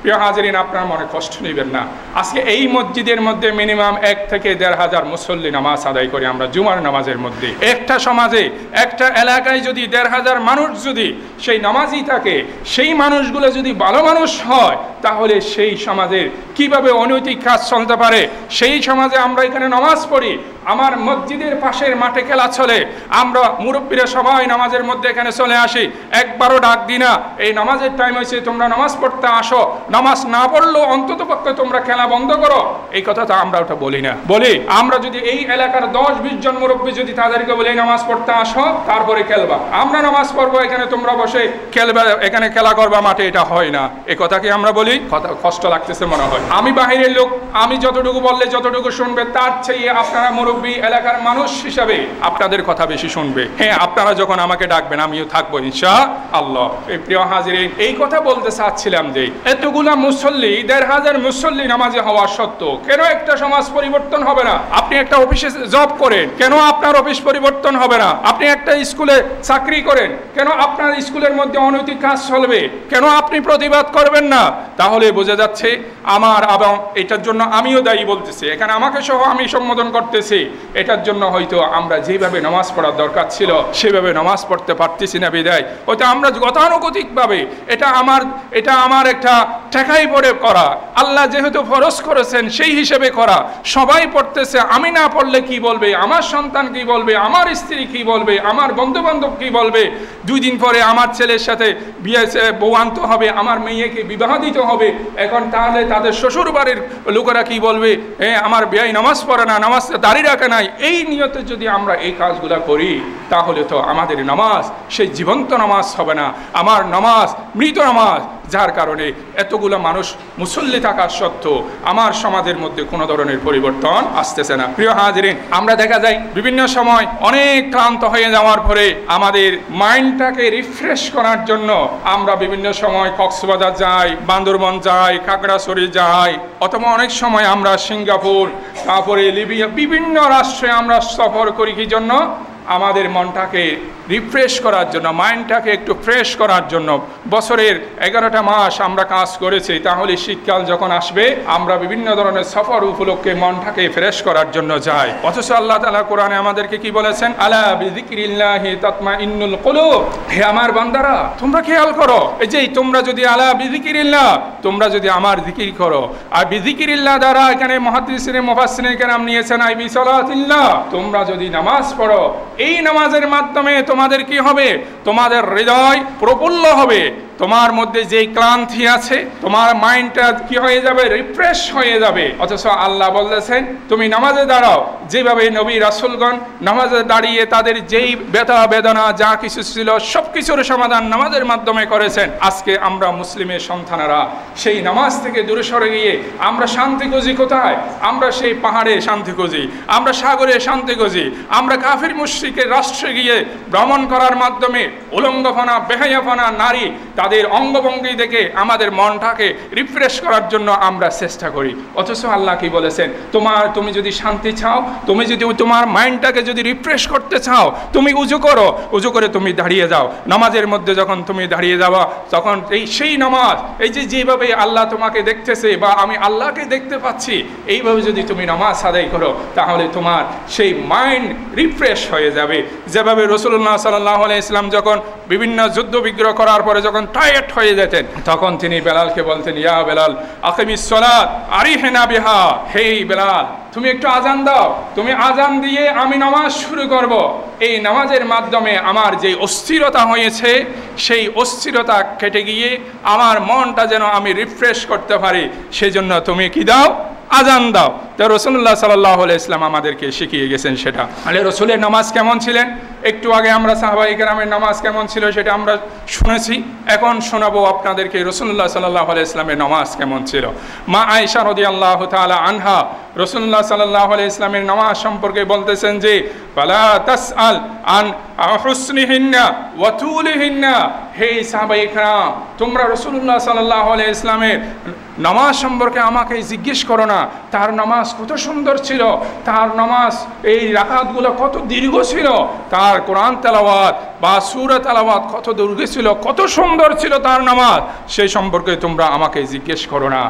প্রিয় হাজিরিন, আপনার মনে কষ্ট নেবেন না। আজকে এই মসজিদের মধ্যে মিনিমাম 1 থেকে 1,500 মুসল্লি নামাজ আদায় করি আমরা জুমার নামাজের মধ্যে। একটা সমাজে, একটা এলাকায় যদি 1,500 মানুষ যদি সেই নামাজই থাকে, সেই মানুষগুলো যদি ভালো মানুষ হয়, তাহলে সেই সমাজের কিভাবে অনৈতিক কাজ চলতে পারে? সেই সমাজে আমরা এখানে নামাজ পড়ি, আমার মসজিদের পাশের মাঠে খেলা চলে, আমরা মুরব্বীরা সবাই নামাজের মধ্যে এখানে চলে আসি, একবারও ডাক দিই না এই নামাজের টাইম হয়েছে তোমরা নামাজ পড়তে আসো, নামাজ না পড়লেও অন্তত পক্ষে তোমরা খেলা বন্ধ করো, এই কথা তো আমরা ওটা বলি না। বলি আমরা যদি এই এলাকার 10-20 জন মুরব্বী যদি তাদেরকে বলি নামাজ পড়তে আসো তারপরে খেলবা, আমরা নামাজ পড়বো, এখানে তোমরা বসে খেলবা, এখানে খেলা করবা মাঠে, এটা হয় না। এই কথা কি আমরা বলি? কথা কষ্ট লাগতেছে মনে হয়। আমি বাহিরের লোক, আমি যতটুকু বললে যতটুকু শুনবে, তার চেয়ে আপনারা মুরব্বী এলাকার মানুষ হিসাবে আপনাদের কথা বেশি শুনবে। হ্যাঁ, আপনারা যখন আমাকে ডাকবেন আমিও থাকবো ইনশাআল্লাহ। এই প্রিয় হাজিরিন, এই কথা বলতে চাচ্ছিলাম যে এতগুলা মুসল্লি, 1,500 মুসল্লি নামাজে হওয়া সত্ত্বেও কেন একটা সমাজ পরিবর্তন হবে না? আপনি একটা অফিসে জব করেন, কেন আপনার অফিস পরিবর্তন হবে না? আপনি একটা স্কুলে চাকরি করেন, কেন আপনার স্কুলের মধ্যে অনৈতিক কাজ চলবে? কেন আপনি প্রতিবাদ করবেন না? তাহলে বোঝা যাচ্ছে আমার, এবং এটার জন্য আমিও দায়ী বলতেছি, এখানে আমাকে সহ আমি সম্বোধন করতেছি, এটার জন্য হয়তো আমরা যেভাবে নামাজ পড়ার দরকার ছিল সেভাবে নামাজ পড়তে পারতেছি না বিদায় হয়তো আমরা গতানুগতিকভাবে এটা আমার একটা ঠেকাই পড়ে করা, আল্লাহ যেহেতু ফরজ করেছেন সেই হিসেবে করা, সবাই পড়তেছে, আমি না পড়লে কি বলবে, আমার সন্তান কি বলবে, আমার স্ত্রী কি বলবে, আমার বন্ধু বান্ধব কি বলবে, 2 দিন পরে আমার ছেলের সাথে বিয়ে বউ আনতে হবে, আমার মেয়েকে বিবাহ দিতে হবে, এখন তাহলে তাদের শ্বশুর বাড়ির লোকেরা কি বলবে, আমার বিয়ে নামাজ পড়ে না, নামাজ দাঁড়িয়ে রাখে নাই, এই নিয়তে যদি আমরা এই কাজগুলা করি তাহলে তো আমাদের নামাজ সেই জীবন্ত নামাজ হবে না, আমার নামাজ মৃত নামাজ। যার কারণে এতগুলো মানুষ মুসল্লি থাকার সত্ত্বেও আমার সমাজের মধ্যে কোনো ধরনের পরিবর্তন আসতেছে না। প্রিয় হাজিরিন, আমরা দেখা যায় বিভিন্ন সময় অনেক ক্লান্ত হয়ে যাওয়ার পরে আমাদের মাইন্ডটাকে রিফ্রেশ করার জন্য আমরা বিভিন্ন সময় কক্সবাজার যাই, বান্দরবন যাই, খাগড়াছড়ি যাই, অথবা অনেক সময় আমরা সিঙ্গাপুর, তারপরে লিবিয়া, বিভিন্ন রাষ্ট্রে আমরা সফর করি। কি জন্য? আমাদের মনটাকে রিফ্রেশ করার জন্য, মাইন্ডটাকে একটু ফ্রেশ করার জন্য। বছরের 11টা মাস আমরা কাজ করেছি, তাহলে শীতকাল যখন আসবে আমরা বিভিন্ন ধরনের সফর উপলক্ষে মনটাকে ফ্রেশ করার জন্য যাই। অথচ আল্লাহ তাআলা কোরআনে আমাদেরকে কি বলেছেন? আলা বিযিকরিল্লাহি তাতমাইন্নুল কুলুব। হে আমার বান্দারা, তোমরা খেয়াল করো, এই যে তোমরা যদি আলা বিযিকরিল্লাহ, তোমরা যদি আমার জিকির করো, আর বিযিকরিল্লাহ দ্বারা এখানে মুহাদ্দিসিনে মুফাসসিরিনে কেরাম নিয়েছেন আই বিসলাতিল্লাহ, তোমরা যদি নামাজ পড়ো, এই নামাজের মাধ্যমে তোমাদের কি হবে? তোমাদের হৃদয় প্রফুল্ল হবে, তোমার মধ্যে যেই ক্লান্তি আছে তোমার মাইন্ডটা কি হয়ে যাবে? রিফ্রেশ হয়ে যাবে। অথচ আল্লাহ বলতেছেন তুমি নামাজে দাঁড়াও, যেভাবে নবী রাসূলগণ নামাজে দাঁড়িয়ে তাদের যেই ব্যথা বেদনা যা কিছু ছিল সব কিছুর সমাধান নামাজের মাধ্যমে করেছেন। আজকে আমরা মুসলিমের সন্তানেরা সেই নামাজ থেকে দূরে সরে গিয়ে আমরা শান্তি খুঁজি কোথায়? আমরা সেই পাহাড়ে শান্তি খুঁজি, আমরা সাগরে শান্তি খুঁজি, আমরা কাফির মুশরিকের রাষ্ট্রে গিয়ে ভ্রমণ করার মাধ্যমে উলঙ্গপনা, বেহায়াপনা, নারী তাদের অঙ্গভঙ্গি দেখে আমাদের মনটাকে রিফ্রেশ করার জন্য আমরা চেষ্টা করি। অথচ আল্লাহ কি বলেছেন? তুমি যদি শান্তি চাও, তুমি যদি তোমার মাইন্ডটাকে যদি রিফ্রেশ করতে চাও, তুমি উজু করো, উজু করে তুমি দাঁড়িয়ে যাও। নামাজের মধ্যে যখন তুমি দাঁড়িয়ে যাওয়া, তখন সেই নামাজ, এই যেভাবে আল্লাহ তোমাকে দেখতেছে বা আমি আল্লাহকে দেখতে পাচ্ছি, এইভাবে যদি তুমি নামাজ আদায় করো তাহলে তোমার সেই মাইন্ড রিফ্রেশ হয়ে যাবে। যেভাবে রাসূলুল্লাহ সাল্লাল্লাহু আলাইহি ওয়াসাল্লাম যখন বিভিন্ন যুদ্ধ বিগ্রহ করার পরে যখন টায়ার্ড হয়ে যেতেন, তখন তিনি বেলালকে বলতেন, ইয়া বেলাল আকিমিস সালাত আরিহনা বিহা, হে বেলাল তুমি একটু আজান দাও, তুমি আজান দিয়ে আমি নামাজ শুরু করব। এই নামাজের মাধ্যমে আমার যে অস্থিরতা হয়েছে সেই অস্থিরতা কেটে গিয়ে আমার মনটা যেন আমি রিফ্রেশ করতে পারি, সেজন্য তুমি কি দাও? আজান দাও। তো রাসূলুল্লাহ সাল্লাল্লাহু আলাইহি ওয়াসাল্লাম আমাদেরকে শিখিয়ে গেছেন সেটা। আলে রাসূলের নামাজ কেমন ছিলেন? একটু আগে আমরা সাহাবায়ে কেরামের নামাজ কেমন ছিল সেটা আমরা শুনেছি, এখন শোনাবো আপনাদেরকে রাসূলুল্লাহ সাল্লাল্লাহু আলাইহি ওয়াসাল্লামের নামাজ কেমন ছিল। মা আয়েশা রাদিয়াল্লাহু তাআলা আনহা রাসূলুল্লাহ সাল্লাল্লাহু আলাইহি ওয়াসাল্লামের নামাজ সম্পর্কে বলতেছেন যে ফালা তাসআল আন হুসনিহিন্না ওয়া তুলিহিন্না, হে সাহাবায়ে কেরাম তোমরা রাসূলুল্লাহ সাল্লাল্লাহু আলাইহি ওয়াসাল্লামের নামাজ সম্পর্কে আমাকে জিজ্ঞেস করো না, তার নামাজ কত সুন্দর ছিল, তার নামাজ এই রাকাতগুলো কত দীর্ঘ ছিল, তার কোরআন তেলাওয়াত বা সূরা তেলাওয়াত কত দীর্ঘ ছিল, কত সুন্দর ছিল তার নামাজ, সেই সম্পর্কে তোমরা আমাকে জিজ্ঞেস করো না।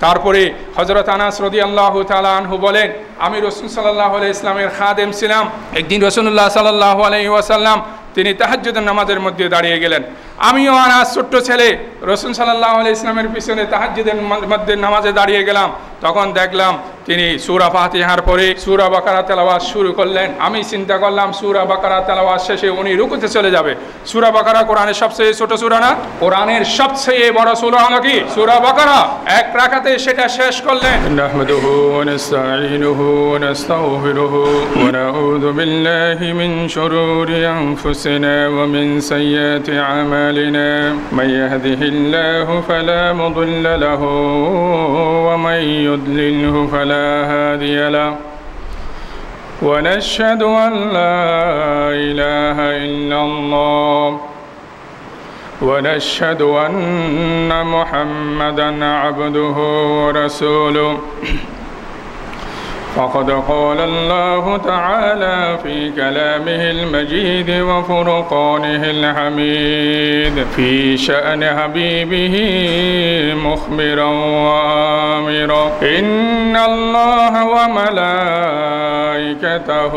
তারপরে হযরত আনাস রাদিয়াল্লাহু তাআলা আনহু বলেন, আমি রাসূল সাল্লাল্লাহু আলাইহি ওয়াসাল্লামের খাদেম ছিলাম। একদিন রাসূলুল্লাহ সাল্লাল্লাহু আলাইহি ওয়াসাল্লাম তিনি তাহাজ্জুদের নামাজের মধ্যে দাঁড়িয়ে গেলেন। আমিও আনাস ছোট্ট ছেলে রাসূল সাল্লাল্লাহু আলাইহি ওয়াসাল্লামের পিছনে তাহাজ্জুদের মধ্যে নামাজে দাঁড়িয়ে গেলাম। তখন দেখলাম তিনি সূরা ফাতিহার পরে সূরা বাকারা তেলাওয়াত শুরু করলেন। আমি চিন্তা করলাম সূরা বাকারা তেলাওয়াত শেষে উনি রুকুতে চলে যাবে। সূরা বাকারা কোরআনের সবচেয়ে ছোট সূরা না? কোরআনের সবচেয়ে বড় সূরা হলো কি? সূরা বাকারা। এক রাকাতে সেটা শেষ করলেন। নাহমাদুহু ওয়া নাস্তাঈনুহু ওয়া নাস্তাগফিরুহু ওয়া নাউযু বিল্লাহি মিন শুরুরি আনফুসিনা ওয়া মিন সাইয়্যাতি আমালিনা মান ইয়াহদিহিল্লাহু ফালা মুদিল্লা লাহু ওয়া মান يضلله فلا هادي له ونشهد أن لا إله إلا الله ونشهد أن محمدا عبده ورسوله فقد قال الله تعالى في كلامه المجيد وفرقانه الحميد في شأن حبيبه مخبرا وآمرا إن الله وملائكته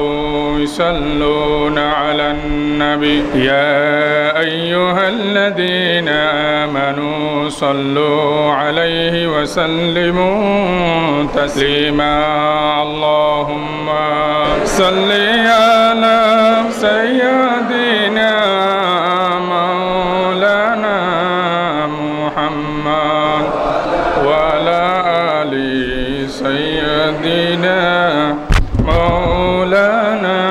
يصلون على النبي يا أيها الذين آمنوا صلوا عليه وسلموا تسليما اللهم صل على سيدنا مولانا محمد وعلى آل سيدنا مولانا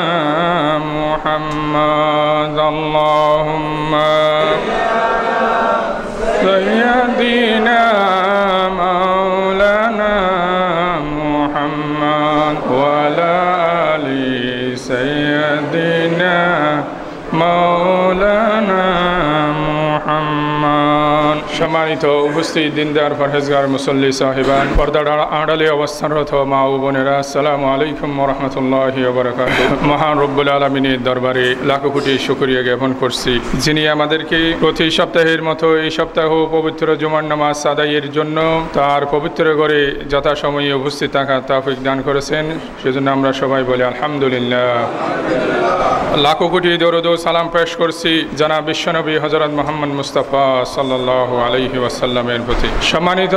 محمد اللهم سيدنا مولانا محمد وعلى آل سيدنا مولانا محمد সম্মানিত উপস্থিত দিনদার পরহেজগার মুসল্লি সাহেবান, পর্দার আড়ালে অবস্থানরত মা ও বোনেরা, আসসালামু আলাইকুম ওয়া রাহমাতুল্লাহি ওয়া বারাকাতুহু। মহান রব্বুল আলামিনের দরবারে লাখো কোটি শুকরিয়া জ্ঞাপন করছি, যিনি আমাদেরকে প্রতি সপ্তাহের মতো এই সপ্তাহ পবিত্র জুমার নামাজ আদায়ের জন্য তার পবিত্র ঘরে যথাসময়ে উপস্থিত থাকার তৌফিক দান করেছেন। সেজন্য আমরা সবাই বলি আলহামদুলিল্লাহ। লাখো কোটি দরুদ ও সালাম পেশ করছি জনাব বিশ্বনবী হযরত মুহাম্মদ মুস্তাফা সাল্লাল্লাহু আলাইহি ওয়াসাল্লামের প্রতি। সম্মানিত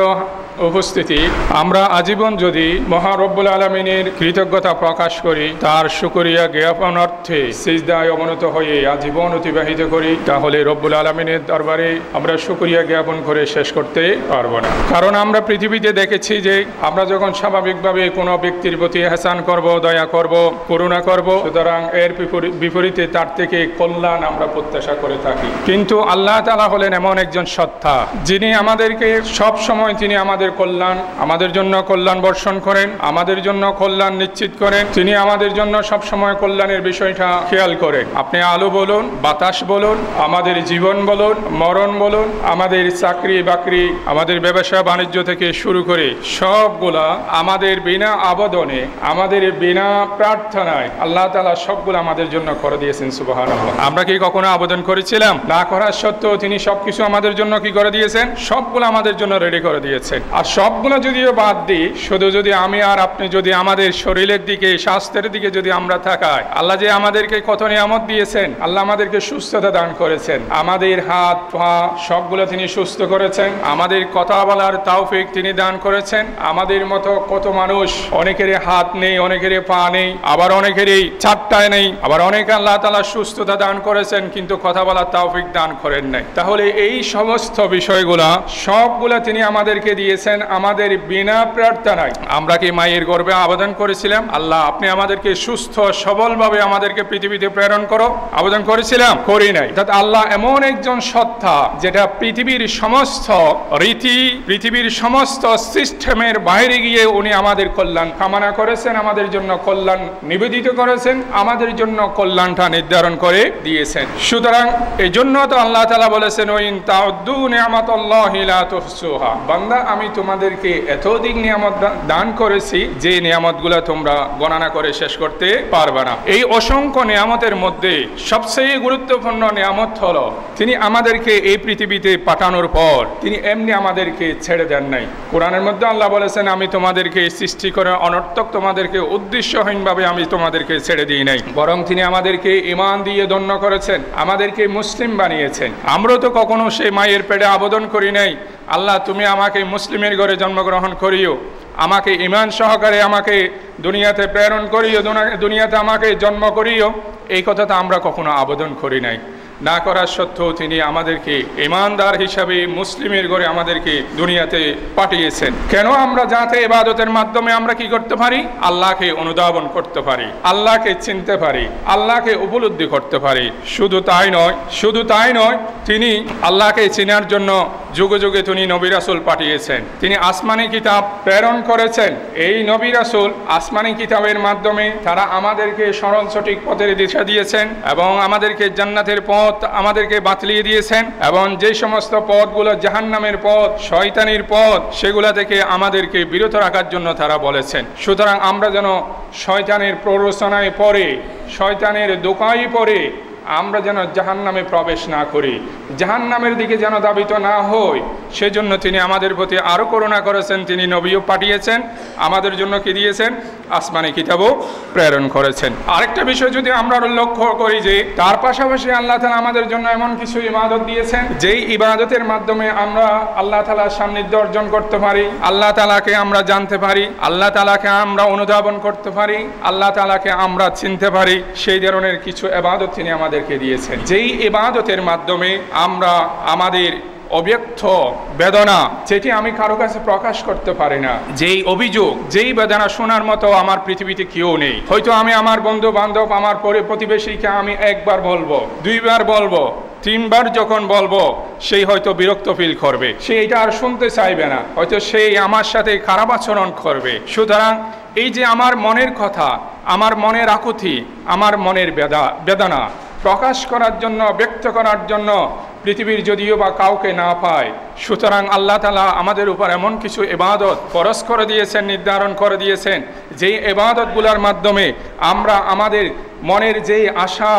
উপস্থিতি, আমরা আজীবন যদি মহা রব্বুল আলামিনের কৃতজ্ঞতা প্রকাশ করি, তার শুকরিয়া জ্ঞাপন অর্থে সিজদায় অবনত হয়ে আজীবন অতিবাহিত করি, তাহলে রব্বুল আলামিনের দরবারে আমরা শুকরিয়া জ্ঞাপন করে শেষ করতে পারবো না। কারণ আমরা পৃথিবীতে দেখেছি যে আমরা যখন স্বাভাবিকভাবে কোনো ব্যক্তির প্রতি এহসান করব, দয়া করব, করুণা করব, সুতরাং এর বিপরীতে তার থেকে কল্যাণ আমরা প্রত্যাশা করে থাকি। কিন্তু আল্লাহ তাআলা হলেন এমন একজন সত্তা, যিনি আমাদেরকে সব সময় তিনি আমাদের কল্যাণ, আমাদের জন্য কল্যাণ বর্ষণ করেন, আমাদের জন্য কল্যাণ নিশ্চিত করেন। তিনি আমাদের জন্য সব সময় কল্যাণের বিষয়টা খেয়াল করেন। আপনি আলো বলুন, বাতাস বলুন, আমাদের জীবন বলুন, মরণ বলুন, আমাদের চাকরি বাকরি, আমাদের ব্যবসা বাণিজ্য থেকে শুরু করে সবগুলা আমাদের বিনা আবেদনে, আমাদের বিনা প্রার্থনায় আল্লাহ তাআলা সবগুলো আমাদের জন্য করে দিয়েছেন। সুবহানাল্লাহ। আমরা কি কখনো আবেদন করেছিলাম? না করার সত্ত্বেও তিনি সবকিছু আমাদের জন্য কি করে দিয়েছেন? সবগুলো আমাদের জন্য রেডি করে দিয়েছেন। আর সবগুলো যদিও বাদ দিই, শুধু যদি আমি আর আপনি যদি আমাদের শরীরের দিকে, স্বাস্থ্যের দিকে যদি আমরা তাকাই, আল্লাহ যে আমাদেরকে কত নিয়ামত দিয়েছেন। আল্লাহ আমাদেরকে সুস্থতা দান করেছেন, আমাদের হাত পা সবগুলো তিনি সুস্থ করেছেন, আমাদের কথা বলার তৌফিক তিনি দান করেছেন। আমাদের মতো কত মানুষ, অনেকেরই হাত নেই, অনেকেরই পা নেই, আবার অনেকেরই চারটায় নেই, আবার অনেকে আল্লাহ তাআলা সুস্থতা দান করেছেন কিন্তু কথা বলার তৌফিক দান করেন নাই। তাহলে এই সমস্ত বিষয়গুলা সবগুলা তিনি আমাদেরকে দিয়েছেন আমাদের বিনা প্রার্থনায়। আমরা কি মায়ের গর্ভে আবেদন করেছিলাম, আল্লাহ আপনি আমাদেরকে সুস্থ সবলভাবে আমাদেরকে পৃথিবীতে প্রেরণ করো? আবেদন করেছিলাম? করি নাই। অর্থাৎ আল্লাহ এমন একজন সত্তা, যেটা পৃথিবীর সমস্ত রীতি, পৃথিবীর সমস্ত সিস্টেমের বাইরে গিয়ে উনি আমাদের কল্যাণ কামনা করেছেন, আমাদের জন্য কল্যাণ নিবেদিত করেছেন, আমাদের জন্য কল্যাণটা নির্ধারণ করে দিয়েছেন। সুতরাং এই জন্য তো আল্লাহ তাআলা বলেছেন, ওয়াইন তাউদ্দু নি'মাতাল্লাহি লা তুহসুহা। বান্দা, আমি আমি তোমাদেরকে এতদিক নিয়ামত দান করেছি যে নিয়ামতগুলো তোমরা গণনা করে শেষ করতে পারবে না। এই অসংখ্য নিয়ামতের মধ্যে সবচেয়ে গুরুত্বপূর্ণ নিয়ামত হলো তিনি আমাদেরকে এই পৃথিবীতে পাঠানোর পর তিনি এমনি আমাদেরকে ছেড়ে দেন নাই। কোরআনের মধ্যে আল্লাহ বলেছেন, আমি তোমাদেরকে সৃষ্টি করে অনর্থক তোমাদেরকে উদ্দেশ্যহীনভাবে আমি তোমাদেরকে ছেড়ে দিই নাই, বরং তিনি আমাদেরকে ঈমান দিয়ে ধন্য করেছেন, আমাদেরকে মুসলিম বানিয়েছেন। আমরা তো কখনো সেই মায়ের পেটে আবেদন করি নাই, আল্লাহ তুমি আমাকে মুসলিমের ঘরে জন্মগ্রহণ করিও, আমাকে ঈমান সহকারে আমাকে দুনিয়াতে প্রেরণ করিও, দুনিয়াতে আমাকে জন্ম করিও। এই কথাটা আমরা কখনো আবেদন করি নাই। না করার সত্ত্বেও তিনি আমাদেরকে ঈমানদার হিসাবে মুসলিমের ঘরে আমাদেরকে দুনিয়াতে পাঠিয়েছেন। কেন? আমরা যাতে ইবাদতের মাধ্যমে আমরা কি করতে পারি? আল্লাহকে অনুধাবন করতে পারি, আল্লাহকে চিনতে পারি, আল্লাহকে উপলব্ধি করতে পারি। শুধু তাই নয়, তিনি আল্লাহকে চেনার জন্য যুগে যুগে তিনি নবী রাসূল পাঠিয়েছেন, তিনি আসমানি কিতাব প্রেরণ করেছেন। এই নবী রাসূল আসমানি কিতাবের মাধ্যমে তারা আমাদেরকে সরল সঠিক পথের দিশা দিয়েছেন এবং আমাদেরকে জান্নাতের পথ আমাদেরকে বাতলিয়ে দিয়েছেন, এবং যে সমস্ত পথগুলো জাহান্নামের পথ, শয়তানির পথ, সেগুলা থেকে আমাদেরকে বিরত রাখার জন্য তারা বলেছেন। সুতরাং আমরা যেন শয়তানের প্ররোচনায় পড়ে, শয়তানের দোকায় পড়ে আমরা যেন জাহান্নামে প্রবেশ না করি, জাহান্নামের দিকে যেন ধাবিত না হই, সেজন্য তিনি আমাদের প্রতি আরও করুণা করেছেন। তিনি নবীও পাঠিয়েছেন, আমাদের জন্য কি দিয়েছেন? আসমানি কিতাবও প্রেরণ করেছেন। আরেকটা বিষয় যদি আমরা লক্ষ্য করি যে তার পাশাপাশি আল্লাহ তাআলা আমাদের জন্য এমন কিছু ইবাদত দিয়েছেন যেই ইবাদতের মাধ্যমে আমরা আল্লাহ তাআলার সান্নিধ্য অর্জন করতে পারি, আল্লাহ তাআলাকে আমরা জানতে পারি, আল্লাহ তাআলাকে আমরা অনুধাবন করতে পারি, আল্লাহ তাআলাকে আমরা চিনতে পারি। সেই ধরনের কিছু ইবাদত তিনি আমাদেরকে দিয়েছেন, যেই ইবাদতের মাধ্যমে আমরা আমাদের অব্যক্ত বেদনা, যেটি আমি কারো কাছে প্রকাশ করতে পারি না, যেই অভিযোগ, যেই বেদনা শোনার মতো আমার পৃথিবীতে কেউ নেই। হয়তো আমি আমার বন্ধু বান্ধব, আমার প্রতিবেশীকে আমি একবার বলবো, দুইবার বলবো, তিনবার যখন বলবো সেই হয়তো বিরক্ত ফিল করবে, সে এটা আর শুনতে চাইবে না, হয়তো সেই আমার সাথে খারাপ আচরণ করবে। সুতরাং এই যে আমার মনের কথা, আমার মনের আকুতি, আমার মনের বেদনা প্রকাশ করার জন্য, ব্যক্ত করার জন্য পৃথিবীর যদিও বা কাউকে না পায়, সুতরাং আল্লাহ তাআলা আমাদের উপর এমন কিছু ইবাদত ফরজ করে দিয়েছেন, নির্ধারণ করে দিয়েছেন, যেই ইবাদতগুলোর মাধ্যমে আমরা আমাদের মনের যেই আশা,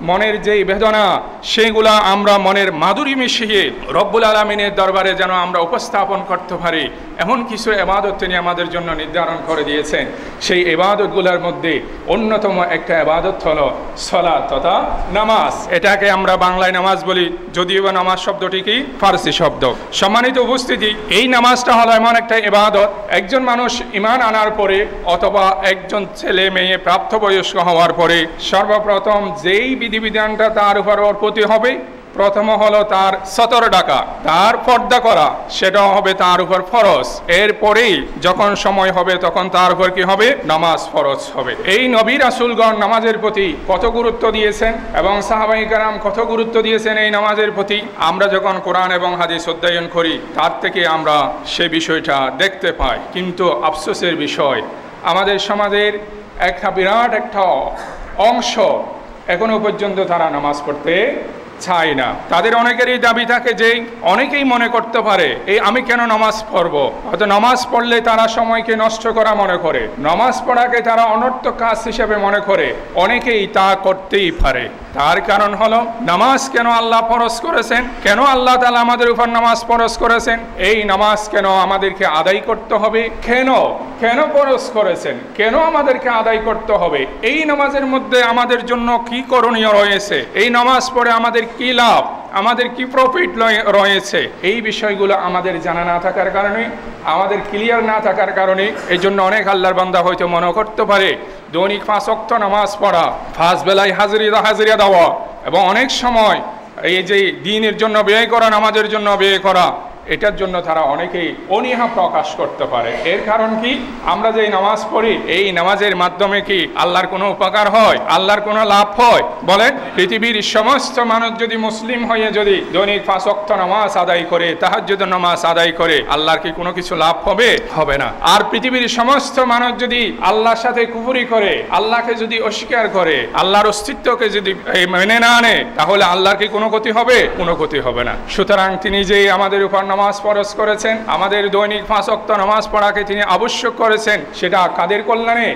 মনের যেই বেদনা, সেইগুলা আমরা মনের মাধুরী মিশিয়ে রব্বুল আলামিনের দরবারে যেন আমরা উপস্থাপন করতে পারি, এমন কিছু ইবাদত তিনি আমাদের জন্য নির্ধারণ করে দিয়েছেন। সেই ইবাদতগুলোর মধ্যে অন্যতম একটা ইবাদত হলো সালাত তথা নামাজ। এটাকে আমরা বাংলায় নামাজ বলি, যদিও বা নামাজ শব্দটি কি ফারসি শব্দ। সম্মানিত উপস্থিতি, এই নামাজটা হলো এমন একটা ইবাদত, একজন মানুষ ঈমান আনার পরে অথবা একজন ছেলে মেয়ে প্রাপ্তবয়স্ক হওয়ার পরে সর্বপ্রথম যেই বিধিবিধানটা তার উপর অর্পিত হবে, প্রথম হলো তার সতর ডাকা, তার পর্দা করা, সেটা হবে তার উপর ফরজ। এরপরেই যখন সময় হবে তখন তার উপর কি হবে? নামাজ ফরজ হবে। এই নবী রাসূলগণ নামাজের প্রতি কত গুরুত্ব দিয়েছেন এবং সাহাবায়ে কেরাম কত গুরুত্ব দিয়েছেন এই নামাজের প্রতি, আমরা যখন কোরআন এবং হাদিস অধ্যয়ন করি তার থেকে আমরা সে বিষয়টা দেখতে পাই। কিন্তু আফসোসের বিষয়, আমাদের সমাজের একটা বিরাট একটা অংশ এখনো পর্যন্ত তারা নামাজ পড়তে চাই না। তাদের অনেকেরই দাবি থাকে যে অনেকেই মনে করতে পারে এই আমি কেন নামাজ পড়বো, হয়তো নামাজ পড়লে তারা সময়কে নষ্ট করা মনে করে, নামাজ পড়াকে তারা অনর্থক কাজ হিসেবে মনে করে, অনেকেই তা করতেই পারে। তার কারণ হলো নামাজ কেন আল্লাহ ফরজ করেছেন, কেন আল্লাহ তাআলা আমাদের উপর নামাজ ফরজ করেছেন, এই নামাজ কেন আমাদেরকে আদায় করতে হবে, কেন ফরজ করেছেন, কেন আমাদেরকে আদায় করতে হবে, এই নামাজের মধ্যে আমাদের জন্য কি করণীয় রয়েছে, এই নামাজ পড়ে আমাদের কি লাভ, আমাদের কি প্রফিট রয়েছে, এই বিষয়গুলো আমাদের জানা না থাকার কারণে, আমাদের ক্লিয়ার না থাকার কারণে এই জন্য অনেক আল্লাহর বান্দা হয়তো মনে করতে পারে দৈনিক 5 ওয়াক্ত নামাজ পড়া, 5 বেলায় হাজিরা দেওয়া এবং অনেক সময় এই যে দ্বীনের জন্য ব্যয় করা, নামাজের জন্য ব্যয় করা, এটার জন্য তারা অনেকেই অনীহা প্রকাশ করতে পারে। এর কারণ কি? আমরা যে নামাজ পড়ি এই নামাজের মাধ্যমে কি আল্লাহর কোনো উপকার হয়, আল্লাহর কোনো লাভ হয়? বলেন, পৃথিবীর সমস্ত মানুষ যদি মুসলিম হয়ে যদি দৈনিক 5 ওয়াক্ত নামাজ আদায় করে, তাহাজ্জুদের নামাজ আদায় করে, আল্লাহর কি কোনো কিছু লাভ হবে? হবে না। আর পৃথিবীর সমস্ত মানুষ যদি আল্লাহর সাথে কুফরি করে, আল্লাহকে যদি অস্বীকার করে, আল্লাহর অস্তিত্বকে যদি মেনে না আনে, তাহলে আল্লাহর কি কোনো ক্ষতি হবে? কোনো ক্ষতি হবে না। সুতরাং তিনি যে আমাদের উপর নামাজ ফরজ করেছেন, আমাদের দৈনিক 5 ওয়াক্ত নামাজ পড়াকে তিনি আবশ্যক করেছেন, সেটা কাদের কল্যাণে?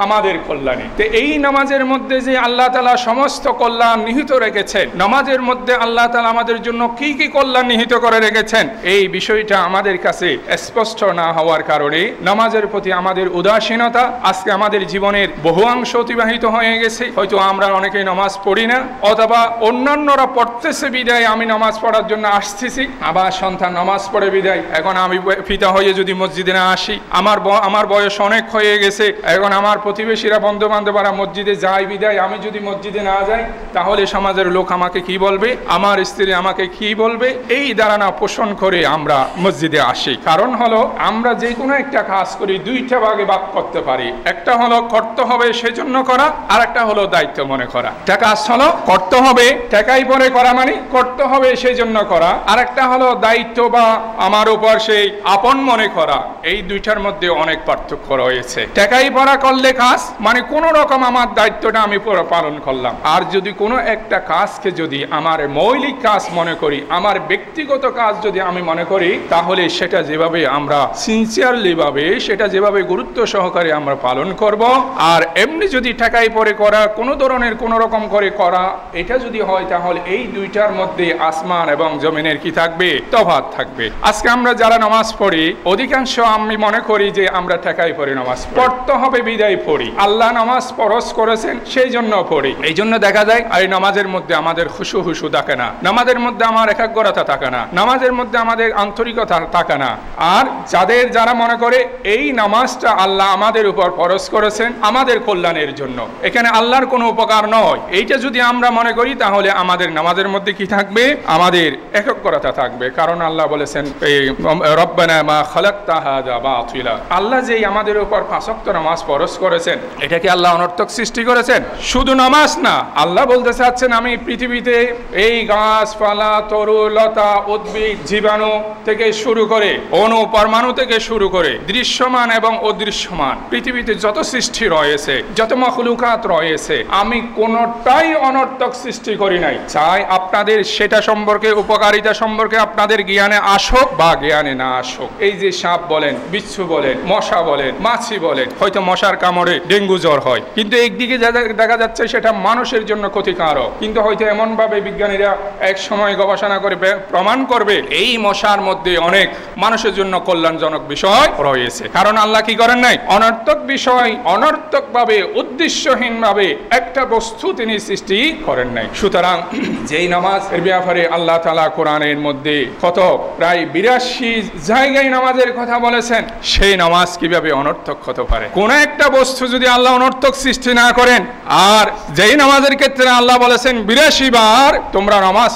আমাদের কল্যাণে। তো এই নামাজের মধ্যে যে আল্লাহ তাআলা সমস্ত কল্যাণ নিহিত রেখেছেন, নামাজের মধ্যে আল্লাহ তাআলা আমাদের জন্য কি কি কল্যাণ নিহিত করে রেখেছেন, এই বিষয়টা আমাদের কাছে স্পষ্ট না হওয়ার কারণে নামাজের প্রতি আমাদের উদাসীনতা আজকে আমাদের জীবনের বহু অংশ অতিবাহিত হয়ে গেছে। হয়তো আমরা অনেকেই নামাজ পড়ি না, অথবা অন্যান্যরা পড়তেছে বিদায় আমি নামাজ পড়ার জন্য আসতেছি, আবার সন্তান নামাজ পড়ে বিদায় এখন আমি পিতা হয়ে যদি মসজিদে না আসি, আমার বয়স অনেক হয়ে গেছে, এখন আমার প্রতিবেশীরা বন্ধু বান্ধবরা মসজিদে যায় বিদায় আমি যদি মসজিদে না যাই তাহলে সমাজের লোক আমাকে কি বলবে, আমার স্ত্রী আমাকে কি বলবে, এই ধারণা পোষণ করে আমরা মসজিদে আসি। কারণ হলো আমরা যে কোনো একটা কাজ করি দুইটা ভাগে ভাগ করতে পারি, একটা হলো করতে হবে সেজন্য করা, আর একটা হলো দায়িত্ব মনে করা। একটা কাজ হলো করতে হবে টাকাই পরে করা মানে করতে হবে সেই জন্য করা, আর একটা হলো দায়িত্ব বা আমার উপর সেই আপন মনে করা। এই দুইটার মধ্যে অনেক পার্থক্য রয়েছে। টাকাই পরা করলে কাজ মানে কোন রকম আমার দায়িত্বটা আমি পালন করলাম, আর যদি কোনো একটা কাজকে যদি আমার মৌলিক কাজ মনে করি, আমার ব্যক্তিগত কাজ যদি আমি মনে করি, তাহলে সেটা যেভাবে আমরা সিনসিয়ারলি ভাবে সেটা যেভাবে গুরুত্ব সহকারে আমরা পালন করব। আর এমনি যদি টাকাই পরে করা কোনো ধরনের কোনো রকম করে করা, এটা যদি হয় তাহলে এই দুইটার মধ্যে আসমান এবং জমিনের কি থাকবে? তফাৎ থাকবে। আজকে আমরা যারা নামাজ পড়ি অধিকাংশ আমি মনে করি যে আমরা টাকাই পরে নামাজ পড়তে হবে বিদায় পড়ি, আল্লাহ নামাজ ফরজ করেছেন সেই জন্য পড়ি। এই জন্য দেখা যায় এই নামাজের মধ্যে আমাদের হুসু থাকে না, নামাজের মধ্যে আমার একাগ্রতা থাকে না, নামাজের মধ্যে আমাদের আন্তরিকতা থাকে না। আর যারা মনে করে এই নামাজটা আল্লাহ আমাদের উপর ফরজ করেছেন আমাদের কল্যাণের জন্য, এখানে আল্লাহর কোনো উপকার নয়, এইটা যদি আমরা মনে করি তাহলে আমাদের নামাজের মধ্যে কি থাকবে? আমাদের একাগ্রতা থাকবে। কারণ আল্লাহ বলেছেন রব্বানা মা খালাকতা হাযা বাতিলা, আল্লাহ যেই আমাদের উপর 5 ওয়াক্ত নামাজ ফরজ করেছেন এটা কি আল্লাহ অনর্থক সৃষ্টি করেছেন? শুধু নামাজ না, আল্লাহ বলতে চাচ্ছেন আমি পৃথিবীতে এই গাছপালা তরুলতা উদ্ভিদ জীবাণু থেকে শুরু করে অণু পরমাণু থেকে শুরু করে দৃশ্যমান এবং অদৃশ্যমান পৃথিবীতে যত সৃষ্টি রয়েছে, যত মাখলুকাত রয়েছে, আমি কোনটাই অনর্থক সৃষ্টি করি নাই। চাই আপনাদের সেটা সম্পর্কে উপকারিতা সম্পর্কে আপনাদের জ্ঞানে আসুক বা জ্ঞানে না আসুক। এই যে সাপ বলেন, বিচ্ছু বলেন, মশা বলেন, মাছি বলেন, হয়তো মশার কামড়ে ডেঙ্গু জ্বর হয়, কিন্তু একদিকে দেখা যাচ্ছে সেটা মানুষের জন্য ক্ষতিকারক, কিন্তু হয়তো এমন ভাবে বিজ্ঞানীরা এক সময় গবেষণা করে প্রমাণ করবে এই মশার মধ্যে অনেক মানুষের জন্য কল্যাণজনক বিষয় রয়েছে। কারণ আল্লাহ কি করেন নাই? অনর্থক বিষয় অনর্থক ভাবে উদ্দেশ্যহীন ভাবে একটা বস্তু তিনি সৃষ্টি করেন নাই। সুতরাং যেই নামাজের ব্যাপারে আল্লাহ তাআলা কোরআনের মধ্যে প্রায় 82 জায়গায় নামাজের কথা বলেছেন, সেই নামাজ কিভাবে অনর্থক হতে পারে? কোন একটা বস্তু যদি আল্লাহ অনর্থক সৃষ্টি না করেন, আর যেই নামাজের ক্ষেত্রে আল্লাহ বলেছেন 82 বার তোমরা নামাজ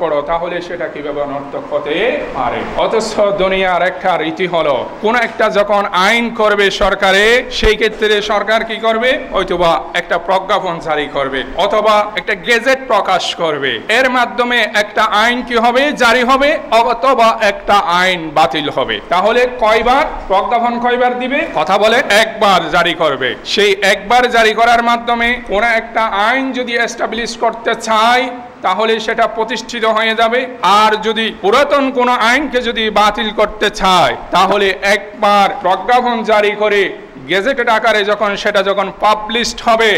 পড়ো, তাহলে সেটা কিভাবে অনর্থক হতে পারে? অথচ দুনিয়ার একটা রীতি হলো কোন একটা যখন আইন করবে সরকারে, সেই ক্ষেত্রে সরকার কি করবে? হয়তোবা একটা প্রজ্ঞাপন জারি করবে অথবা একটা গেজেট প্রকাশ করবে, এর মাধ্যমে একটা আইন কি হবে? জারি হবে, অথবা একটা আইন বাতিল হবে। তাহলে কয়বার প্রজ্ঞাপন কয়বার দিবে? কথা বলে একবার জারি করবে। সেই একবার জারি করার মাধ্যমে কোন একটা আইন যদি এস্টাবলিশ করতে চায় তাহলে সেটা প্রতিষ্ঠিত হয়ে যাবে, আর যদি পুরাতন কোন আইনকে যদি বাতিল করতে চায় তাহলে একবার প্রজ্ঞাপন জারি করে গেজেটেড আকারে যখন পাবলিশড হবে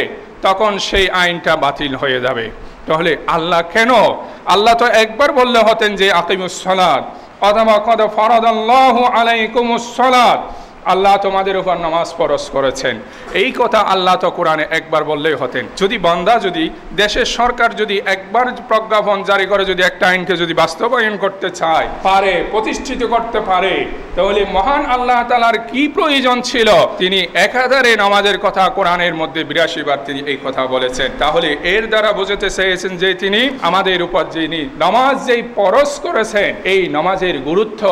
তখন সেই আইনটা বাতিল হয়ে যাবে। তাহলে আল্লাহ কেন? আল্লাহ তো একবার বললে হতেন যে আকিমুস সালাত অথবা কদ ফারাদাল্লাহু আলাইকুমুস সালাত, আল্লাহ তোমাদের উপর নামাজ ফরজ করেছেন, এই কথা আল্লাহ তো কোরআনে একবার বললেই হতেন। যদি বান্দা যদি দেশের সরকার যদি একবার প্রজ্ঞাপন জারি করে যদি একটা আইনকে যদি বাস্তবায়ন করতে চায় পারে, প্রতিষ্ঠিত করতে পারে, তাহলে মহান আল্লাহ তাআলার কি প্রয়োজন ছিল? তিনি একাধারে নামাজের কথা কোরআনের মধ্যে 82 বার তিনি এই কথা বলেছেন। তাহলে এর দ্বারা বোঝাতে চেয়েছেন যে তিনি আমাদের উপর যিনি নামাজ যেই ফরজ করেছেন, এই নামাজের গুরুত্ব,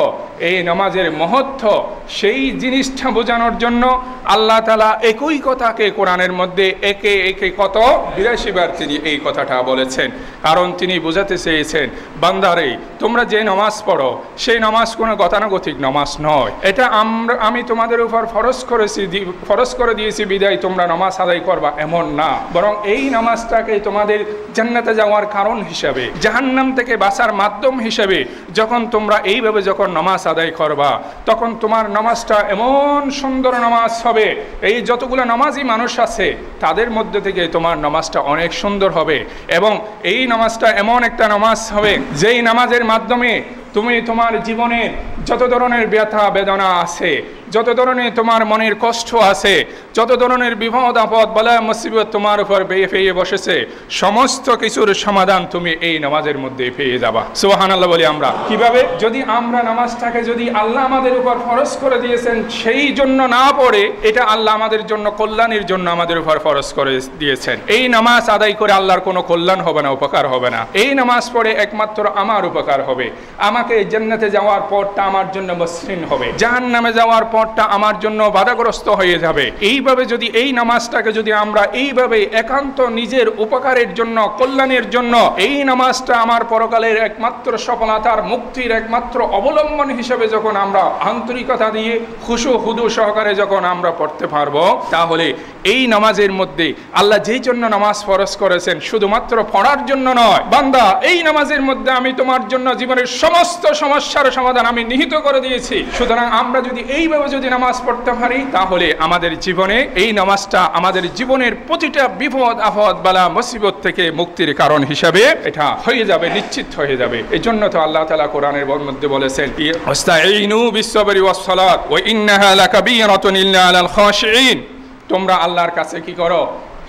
এই নামাজের মহত্ব সেই জিনিসটা বোঝানোর জন্য আল্লাহ তাআলা একই কথাকে কোরআনের মধ্যে একে একে কত 82 বার তিনি এই কথাটা বলেছেন। কারণ তিনি বোঝাতে চেয়েছেন, বান্দারে তোমরা যে নামাজ পড়ো সেই নামাজ কোনো গতানুগতিক নামাজ নয়। এটা আমি তোমাদের উপর ফরজ করে দিয়েছি বিদায় তোমরা নামাজ আদায় করবা এমন না, বরং এই নামাজটাকে তোমাদের জান্নাতে যাওয়ার কারণ হিসাবে, জাহান্নাম থেকে বাঁচার মাধ্যম হিসাবে যখন তোমরা এইভাবে যখন নামাজ আদায় করবা, তখন তোমার নামাজটা এমন সুন্দর নামাজ হবে, এই যতগুলো নামাজি মানুষ আছে তাদের মধ্যে থেকে তোমার নামাজটা অনেক সুন্দর হবে। এবং এই নামাজটা এমন একটা নামাজ হবে যেই নামাজের মাধ্যমে তুমি তোমার জীবনে যত ধরনের ব্যথা বেদনা আছে, যত ধরনের তোমার মনের কষ্ট আছে, যত ধরনের বিপদ আপদ বালা মুসিবত তোমার উপর পেয়ে বসেছে, সমস্ত কিছুর সমাধান তুমি এই নামাজের মধ্যে পেয়ে যাবা। সুবহানাল্লাহ বলি আমরা। কিভাবে? যদি আমরা নামাজটাকে যদি আল্লাহ আমাদের উপর ফরজ করে দিয়েছেন সেই জন্য না পড়ে, এটা আল্লাহ আমাদের জন্য কল্যাণের জন্য আমাদের উপর ফরজ করে দিয়েছেন। এই নামাজ আদায় করে আল্লাহর কোনো কল্যাণ হবে না, উপকার হবে না। এই নামাজ পড়ে একমাত্র আমার উপকার হবে, আমাকে জান্নাতে যাওয়ার পথটা আমার জন্য মসৃণ হবে, জাহান্নামে যাওয়ার পথটা আমার জন্য বাধাগ্রস্ত হয়ে যাবে। এইভাবে যদি এই নামাজটাকে যদি আমরা এইভাবে একান্ত নিজের উপকারের জন্য, কল্যাণের জন্য, এই নামাজটা আমার পরকালের একমাত্র সফলতার মুক্তির একমাত্র অবলম্বন হিসেবে যখন আমরা আন্তরিকতা দিয়ে খুশু হুদু সহকারে যখন আমরা পড়তে পারবো, তাহলে এই নামাজের মধ্যে আল্লাহ যেই জন্য নামাজ ফরজ করেছেন শুধুমাত্র পড়ার জন্য নয়, বান্দা এই নামাজের মধ্যে আমি তোমার জন্য জীবনের সমস্ত সমস্যার সমাধান আমি নিহিত করে দিয়েছি। সুতরাং আমরা যদি এইভাবে যদি নামাজ পড়তে পারি, তাহলে আমাদের জীবনে এই নামাজটা আমাদের জীবনের প্রতিটা বিপদ আপদ বালা মুসিবত থেকে মুক্তির কারণ হিসাবে এটা হয়ে যাবে, নিশ্চিত হয়ে যাবে। এই জন্য তো আল্লাহ তাআলা কোরআনের মধ্যে বলেছেন, ওয়াস্তাঈনু বিস-সাবরি ওয়াস-সালাত ওয়া ইন্নাহা লাকাবীরাতুন ইল্লা আলাল খাশিঈন। তোমরা আল্লাহর কাছে কি করো?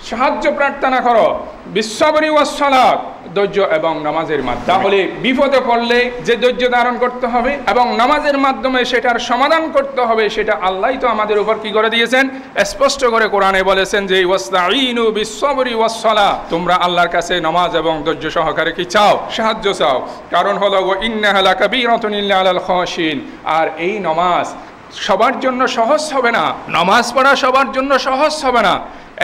সাহায্য প্রার্থনা করো, বিস-সাবরি ওয়াস-সালাত, ধৈর্য এবং নামাজের মাধ্যমে। তাহলে বিপদে পড়লে যে ধৈর্য ধারণ করতে হবে এবং নামাজের মাধ্যমে সেটার সমাধান করতে হবে, সেটা আল্লাহই তো আমাদের উপর কি করে দিয়েছেন, স্পষ্ট করে কোরআনে বলেছেন যে ওয়াস্তাঈনু বিস-সাবরি ওয়াস-সালাত, তোমরা আল্লাহর কাছে নামাজ এবং ধৈর্য সহকারে কি চাও? সাহায্য চাও। কারণ হলো ওয়া ইন্নাহা লাকাবীরাতুন ইল্লা আলাল খাশিঈন। আর এই নামাজ সবার জন্য সহজ হবে না, নামাজ পড়া সবার জন্য সহজ হবে না,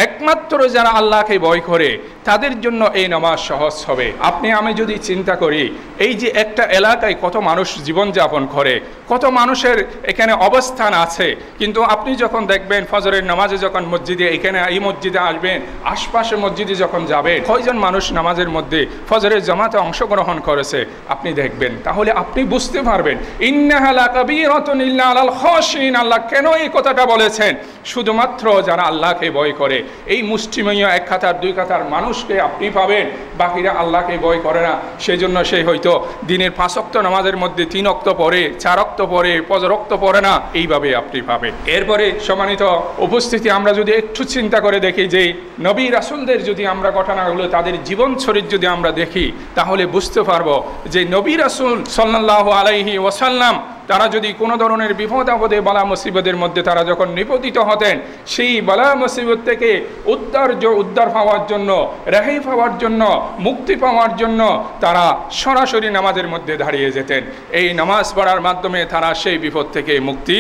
একমাত্র যারা আল্লাহকে ভয় করে তাদের জন্য এই নামাজ সহজ হবে। আপনি আমি যদি চিন্তা করি, এই যে একটা এলাকায় কত মানুষ জীবনযাপন করে, কত মানুষের এখানে অবস্থান আছে, কিন্তু আপনি যখন দেখবেন ফজরের নামাজে যখন মসজিদে এখানে এই মসজিদে আসবেন, আশপাশের মসজিদে যখন যাবেন, কয়জন মানুষ নামাজের মধ্যে ফজরের জামাতে অংশগ্রহণ করেছে আপনি দেখবেন, তাহলে আপনি বুঝতে পারবেন ইন্নাহা লাকাবীরাতুন ইল্লা আলাল খাশিঈন। আল্লাহ কেন এই কথাটা বলেছেন? শুধুমাত্র যারা আল্লাহকে ভয় করে, এই মুষ্টিমেয় এক কাতার দুই কাতার মানুষকে আপনি পাবেন, বাকিরা আল্লাহকে ভয় করে না। সেই জন্য সে হয়তো দিনের 5 ওয়াক্ত নামাজের মধ্যে 3 ওয়াক্ত পড়ে, 4 ওয়াক্ত পড়ে, 5 ওয়াক্ত পড়ে না, এইভাবে আপনি পাবেন। এরপরে সম্মানিত উপস্থিতি, আমরা যদি একটু চিন্তা করে দেখি যে নবী রাসূলদের যদি আমরা ঘটনাগুলো তাদের জীবন চরিত্র যদি আমরা দেখি, তাহলে বুঝতে পারবো যে নবী রাসূল সাল্লাল্লাহু আলাইহি ওয়াসাল্লাম তারা যদি কোনো ধরনের বিপদ আপদে বালা মুসিবতের মধ্যে তারা যখন নিপতিত হতেন, সেই বালা মুসিবত থেকে উদ্ধার পাওয়ার জন্য, রেহাই পাওয়ার জন্য, মুক্তি পাওয়ার জন্য তারা সরাসরি নামাজের মধ্যে দাঁড়িয়ে যেতেন। এই নামাজ পড়ার মাধ্যমে তারা সেই বিপদ থেকে মুক্তি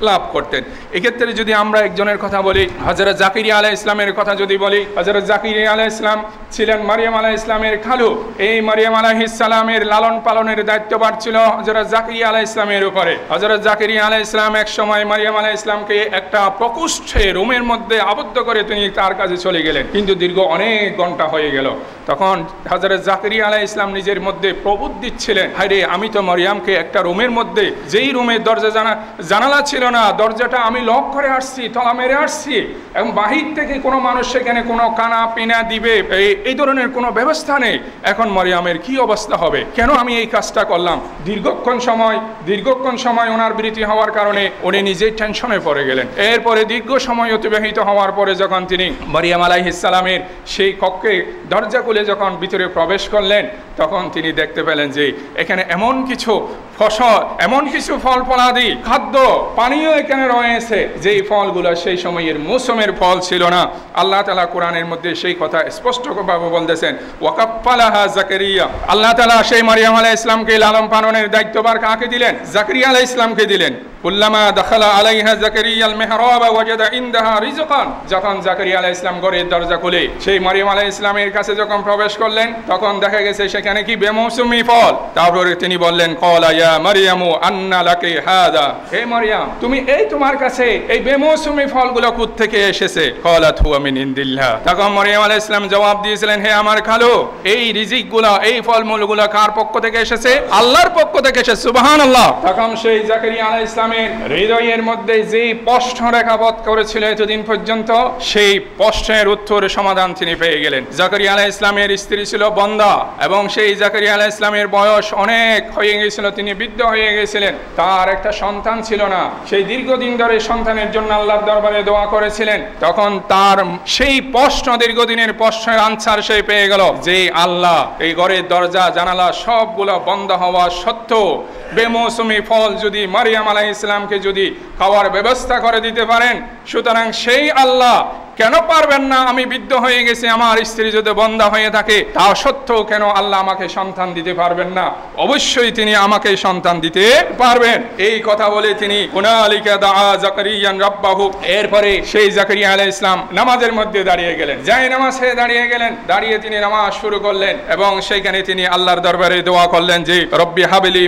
লাভ করতেন। এক্ষেত্রে যদি আমরা একজনের কথা বলি, হযরত জাকারিয়া আলাইহিস সালামের কথা যদি বলি, হযরত জাকারিয়া আলাইহিস সালাম ছিলেন মারিয়াম আলাইহিস সালামের খালু। এই মারিয়াম আলাইহিস সালামের লালন পালনের দায়িত্বভার ছিল হযরত জাকারিয়া আলাইহিস সালামের উপরে। হযরত জাকারিয়া আলাইহিস সালাম এক সময় মারিয়াম আলাইহিস সালামকে একটা প্রকোষ্ঠে রুমের মধ্যে আবদ্ধ করে তিনি তার কাছে চলে গেলেন, কিন্তু দীর্ঘ অনেক ঘন্টা হয়ে গেল। তখন হযরত জাকারিয়া আলাইহিস সালাম নিজের মধ্যে প্রবোধ দিচ্ছিলেন, হায়রে আমি তো মারিয়ামকে একটা রুমের মধ্যে, যেই রুমের দরজা জানালা ছিল না, দরজাটা আমি লক করে আসছি, তালা মেরে আসছি, এবং বাহির থেকে কোনো মানুষ সেখানে কোনো কানা পিনা দিবে এই ধরনের কোনো ব্যবস্থা নেই। এখন মারিয়ামের কি অবস্থা হবে? কেন আমি এই কাজটা করলাম? দীর্ঘক্ষণ সময় ওনার বিরতি হওয়ার কারণে উনি নিজেই টেনশনে পড়ে গেলেন। এরপরে দীর্ঘ সময় অতিবাহিত হওয়ার পরে যখন তিনি মারিয়াম আলাইহিস সালামের সেই কক্ষে দরজা খুলে যখন ভিতরে প্রবেশ করলেন, তখন তিনি দেখতে পেলেন যে এখানে এমন কিছু ফসল, এমন কিছু ফল ফলাদি, খাদ্য পানীয় এখানে রয়েছে, যেই ফলগুলো সেই সময়ের মৌসুমের ফল ছিল না। আল্লাহ তাআলা কোরআনের মধ্যে সেই কথা স্পষ্টভাবে বলতেছেন, ওয়াকাফালাহা জাকারিয়া। আল্লাহ তাআলা সেই মারিয়াম আলাইহিস সালামকে লালন পালনের দায়িত্বভার কাকে দিলেন? জাকারিয়া আলাইহিস সালামকে দিলেন। কুল্লামা দাখালা আলাইহা জাকারিয়া আল মিহরাব ওয়াজাদা ইনদাহা রিজকান, যখন জাকারিয়া আলাইহিস সালাম ঘরের দরজা খুলে সেই মারিয়াম আলাইহিস সালামের কাছে যখন প্রবেশ করলেন, তখন দেখা গেছে সেখানে কি বেমৌসুমি ফল। তারপরে তিনি বললেন, ক্বালা ইয়া মারইয়ামু আন্না লাকি হাযা, হে মারইয়াম তুমি এই তোমার কাছে এই বেমৌসুমি ফলগুলো কোথা থেকে এসেছে? ক্বালাত হুয়া মিন ইনদিল্লাহ। তখন মারইয়াম আলাইহিস সালাম জবাব দিয়েছিলেন, হে আমার খালো, এই রিজিকগুলো এই ফলমূলগুলো কার পক্ষ থেকে এসেছে? আল্লাহর পক্ষ থেকে এসেছে। সুবহানাল্লাহ। তখন সেই জাকারিয়া আলাইহিস সালামের হৃদয়ের মধ্যে যে প্রশ্ন রেখাপাত করেছিল এতদিন পর্যন্ত, সেই প্রশ্নের উত্তরের সমাধান তিনি পেয়ে গেলেন। জাকারিয়া আলাইহিস সালামের স্ত্রী ছিল বন্দা এবং সেই জাকারিয়া আলাইহিস সালামের বয়স অনেক হয়ে গিয়েছিল, তিনি বৃদ্ধ হয়ে গিয়েছিলেন, তার একটা সন্তান ছিল না। সেই দীর্ঘদিন ধরে সন্তানের জন্য আল্লাহর দরবারে দোয়া করেছিলেন। তখন তার সেই প্রশ্ন, দীর্ঘদিনের প্রশ্নের আনসার সে পেয়ে গেল যে আল্লাহ এই ঘরের দরজা জানালা সবগুলো বন্ধ হওয়া সত্ত্বেও বেমৌসুমি ফল যদি মারিয়াম আলাইহিস সালামকে যদি খাওয়ার ব্যবস্থা করে দিতে পারেন, সুতরাং সেই আল্লাহ কেন পারবেন না? আমি বৃদ্ধ হয়ে গেছি, আমার স্ত্রী যদি বন্ধা হয়ে থাকে, তা সত্ত্বেও কেন আল্লাহ আমাকে সন্তান দিতে পারবেন না? অবশ্যই তিনি আমাকে সন্তান দিতে পারবেন। এই কথা বলে তিনি হুনালিকা দাআ জাকারিয়ান রাব্বাহু, এরপরে সেই জাকারিয়া আলাইহিস সালাম নামাজের মধ্যে দাঁড়িয়ে গেলেন, যাই নামাজে দাঁড়িয়ে গেলেন। দাঁড়িয়ে তিনি নামাজ শুরু করলেন এবং সেইখানে তিনি আল্লাহর দরবারে দোয়া করলেন যে রব্বি হাবলি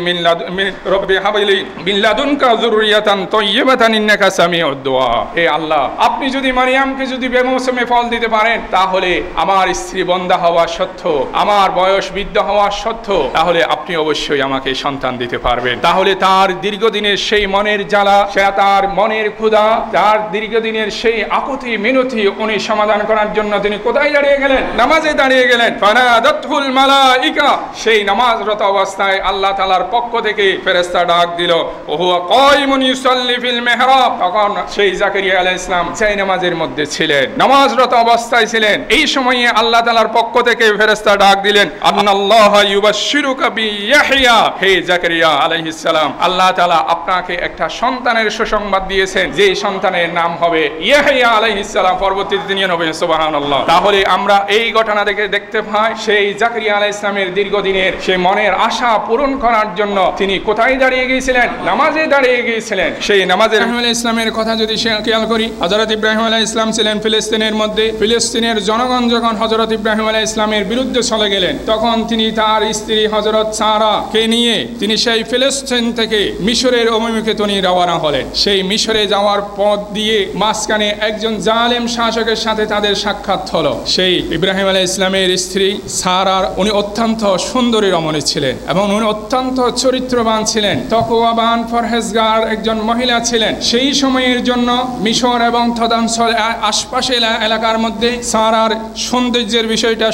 মিন লাদুনকা যুররিয়াতান তাইয়্যিবাতান ইন্নাকা সামিউদ দুআ। হে আল্লাহ, আপনি যদি মারিয়ামকে যদি বেমৌসুমে ফল দিতে পারেন, তাহলে আমার স্ত্রী বন্ধা হওয়া সত্ত্বেও, আমার বয়স বৃদ্ধ হওয়া সত্ত্বেও, তাহলে আপনি অবশ্যই আমাকে সন্তান দিতে পারবেন। তাহলে তার দীর্ঘদিনের সেই মনের জ্বালা, সে তার মনের ক্ষুধা, তার দীর্ঘদিনের সেই আকুতি মিনতি উনি সমাধান করার জন্য তিনি কোথায় দাঁড়িয়ে গেলেন? নামাজে দাঁড়িয়ে গেলেন। ফানাদাতুল মালাইকা, সেই নামাজরত অবস্থায় আল্লাহ তাআলার পক্ষ থেকে ফেরেশতা ডাক দিল, ওহুয়া কায়িমুন ইউসাল্লি ফিল মিহরাব। তখন সেই জাকারিয়া আলাইহিস সালাম সেই নামাজের মধ্যে ছিলেন, নামাজরত অবস্থায় ছিলেন। এই সময়ে আল্লাহ তাআলার পক্ষ থেকে ফেরেশতা ডাক দিলেন, আন্নাল্লাহা ইউবাশশিরুকা বিয়াহইয়া, হে জাকারিয়া আলাইহিস সালাম, আল্লাহ তাআলা আপনাকে একটা সন্তানের সুসংবাদ দিয়েছেন, যে সন্তানের নাম হবে ইয়াহইয়া আলাইহিস সালাম, পরবর্তীতে তিনি নবী। সুবহানাল্লাহ। তাহলে আমরা এই ঘটনা থেকে দেখতে পাই সেই জাকারিয়া আলাইহিস সালামের দীর্ঘদিনের সেই মনের আশা পূরণ করার জন্য তিনি কোথায় দাঁড়িয়ে গিয়েছিলেন? নামাজে দাঁড়িয়ে গিয়েছিলেন। সেই নামাজের ইব্রাহিম আলাইহিস সালামের কথা যদি খেয়াল করি, হযরত ইব্রাহিম আলাইহিস সালাম ছিলেন ফিলিস্তিনের মধ্যে। ফিলিস্তিনের জনগণ যখন হযরত ইব্রাহিম আলাইহিস সালামের বিরুদ্ধে চলে গেলেন, তখন তিনি তার স্ত্রী হযরত সারাকে নিয়ে তিনি সেই ফিলিস্তিন থেকে মিশরের অভিমুখে তিনি রওনা হলেন। সেই মিশরে যাওয়ার পথ দিয়ে মাঝখানে একজন জালেম শাসকের সাথে তাদের সাক্ষাৎ হলো। সেই ইব্রাহিম আলাইহিস সালামের স্ত্রী সারার, উনি অত্যন্ত সুন্দরী রমণী ছিলেন এবং উনি অত্যন্ত চরিত্রবান ছিলেন, তকওয়াবান পরহেজগার একজন মহিলা ছিলেন। সেই সময়ের জন্য মিশর এবং তদাঞ্চল আশপাশের এলাকার মধ্যে সারার সৌন্দর্যের বিষয়টা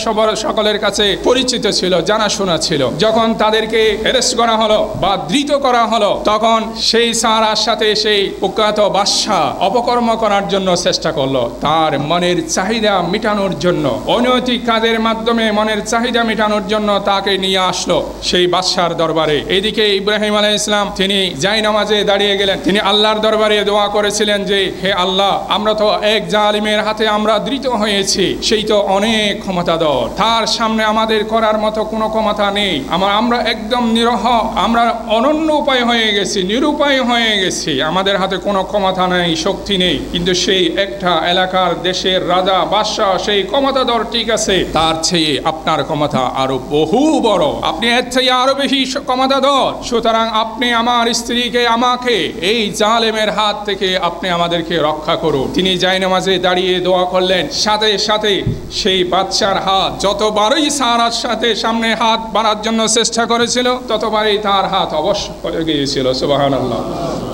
সকলের কাছে পরিচিত ছিল, জানাশোনা ছিল। যখন তাদেরকে অ্যারেস্ট করা হলো বা ধৃত করা হলো, তখন সেই সারার সাথে সেই কুখ্যাত বাদশাহ অপকর্ম করার জন্য চেষ্টা করলো, তার মনের চাহিদা মেটানোর জন্য, অনৈতিক কাজের মাধ্যমে মনের চাহিদা মেটানোর জন্য তাকে নিয়ে আসলো সেই বাদশার দরবারে। এইদিকে ইব্রাহিম আলাইহিস সালাম তিনি যাই নামাজে দাঁড়িয়ে গেলেন, তিনি আল্লাহর দরবারে দোয়া করেছিলেন যে হে আল্লাহ, আমরা তো এক জালিমের হাতে আমরা ধৃত হয়েছি, সেই তো অনেক ক্ষমতাধর, তার সামনে আমাদের করার মতো কোনো ক্ষমতা নেই। আমরা একদম নিরহ, আমরা অনন্য উপায় হয়ে গেছি, নিরুপায় হয়ে গেছি, আমাদের হাতে কোনো ক্ষমতা নেই, শক্তি নেই। কিন্তু সেই একটা এলাকার দেশের রাজা বাদশাহ, সেই ক্ষমতাধর ঠিক আছে, তার চেয়ে আপনার ক্ষমতা আরো বহু বড়, আপনি এর থেকে আরো বেশি ক্ষমতাধর। সুতরাং আপনি আমার স্ত্রীকে, আমাকে এই জালেমের হাত থেকে আপনি আমাদেরকে রক্ষা করুন। তিনি জায়নামাজে দাঁড়িয়ে দোয়া করলেন, সাথে সাথে সেই বাদশার হাত যতবারই সারার সাথে সামনে হাত বাড়ার জন্য চেষ্টা করেছিল, ততবারই তার হাত অবশ্য করে গিয়েছিল। সুবহানাল্লাহ।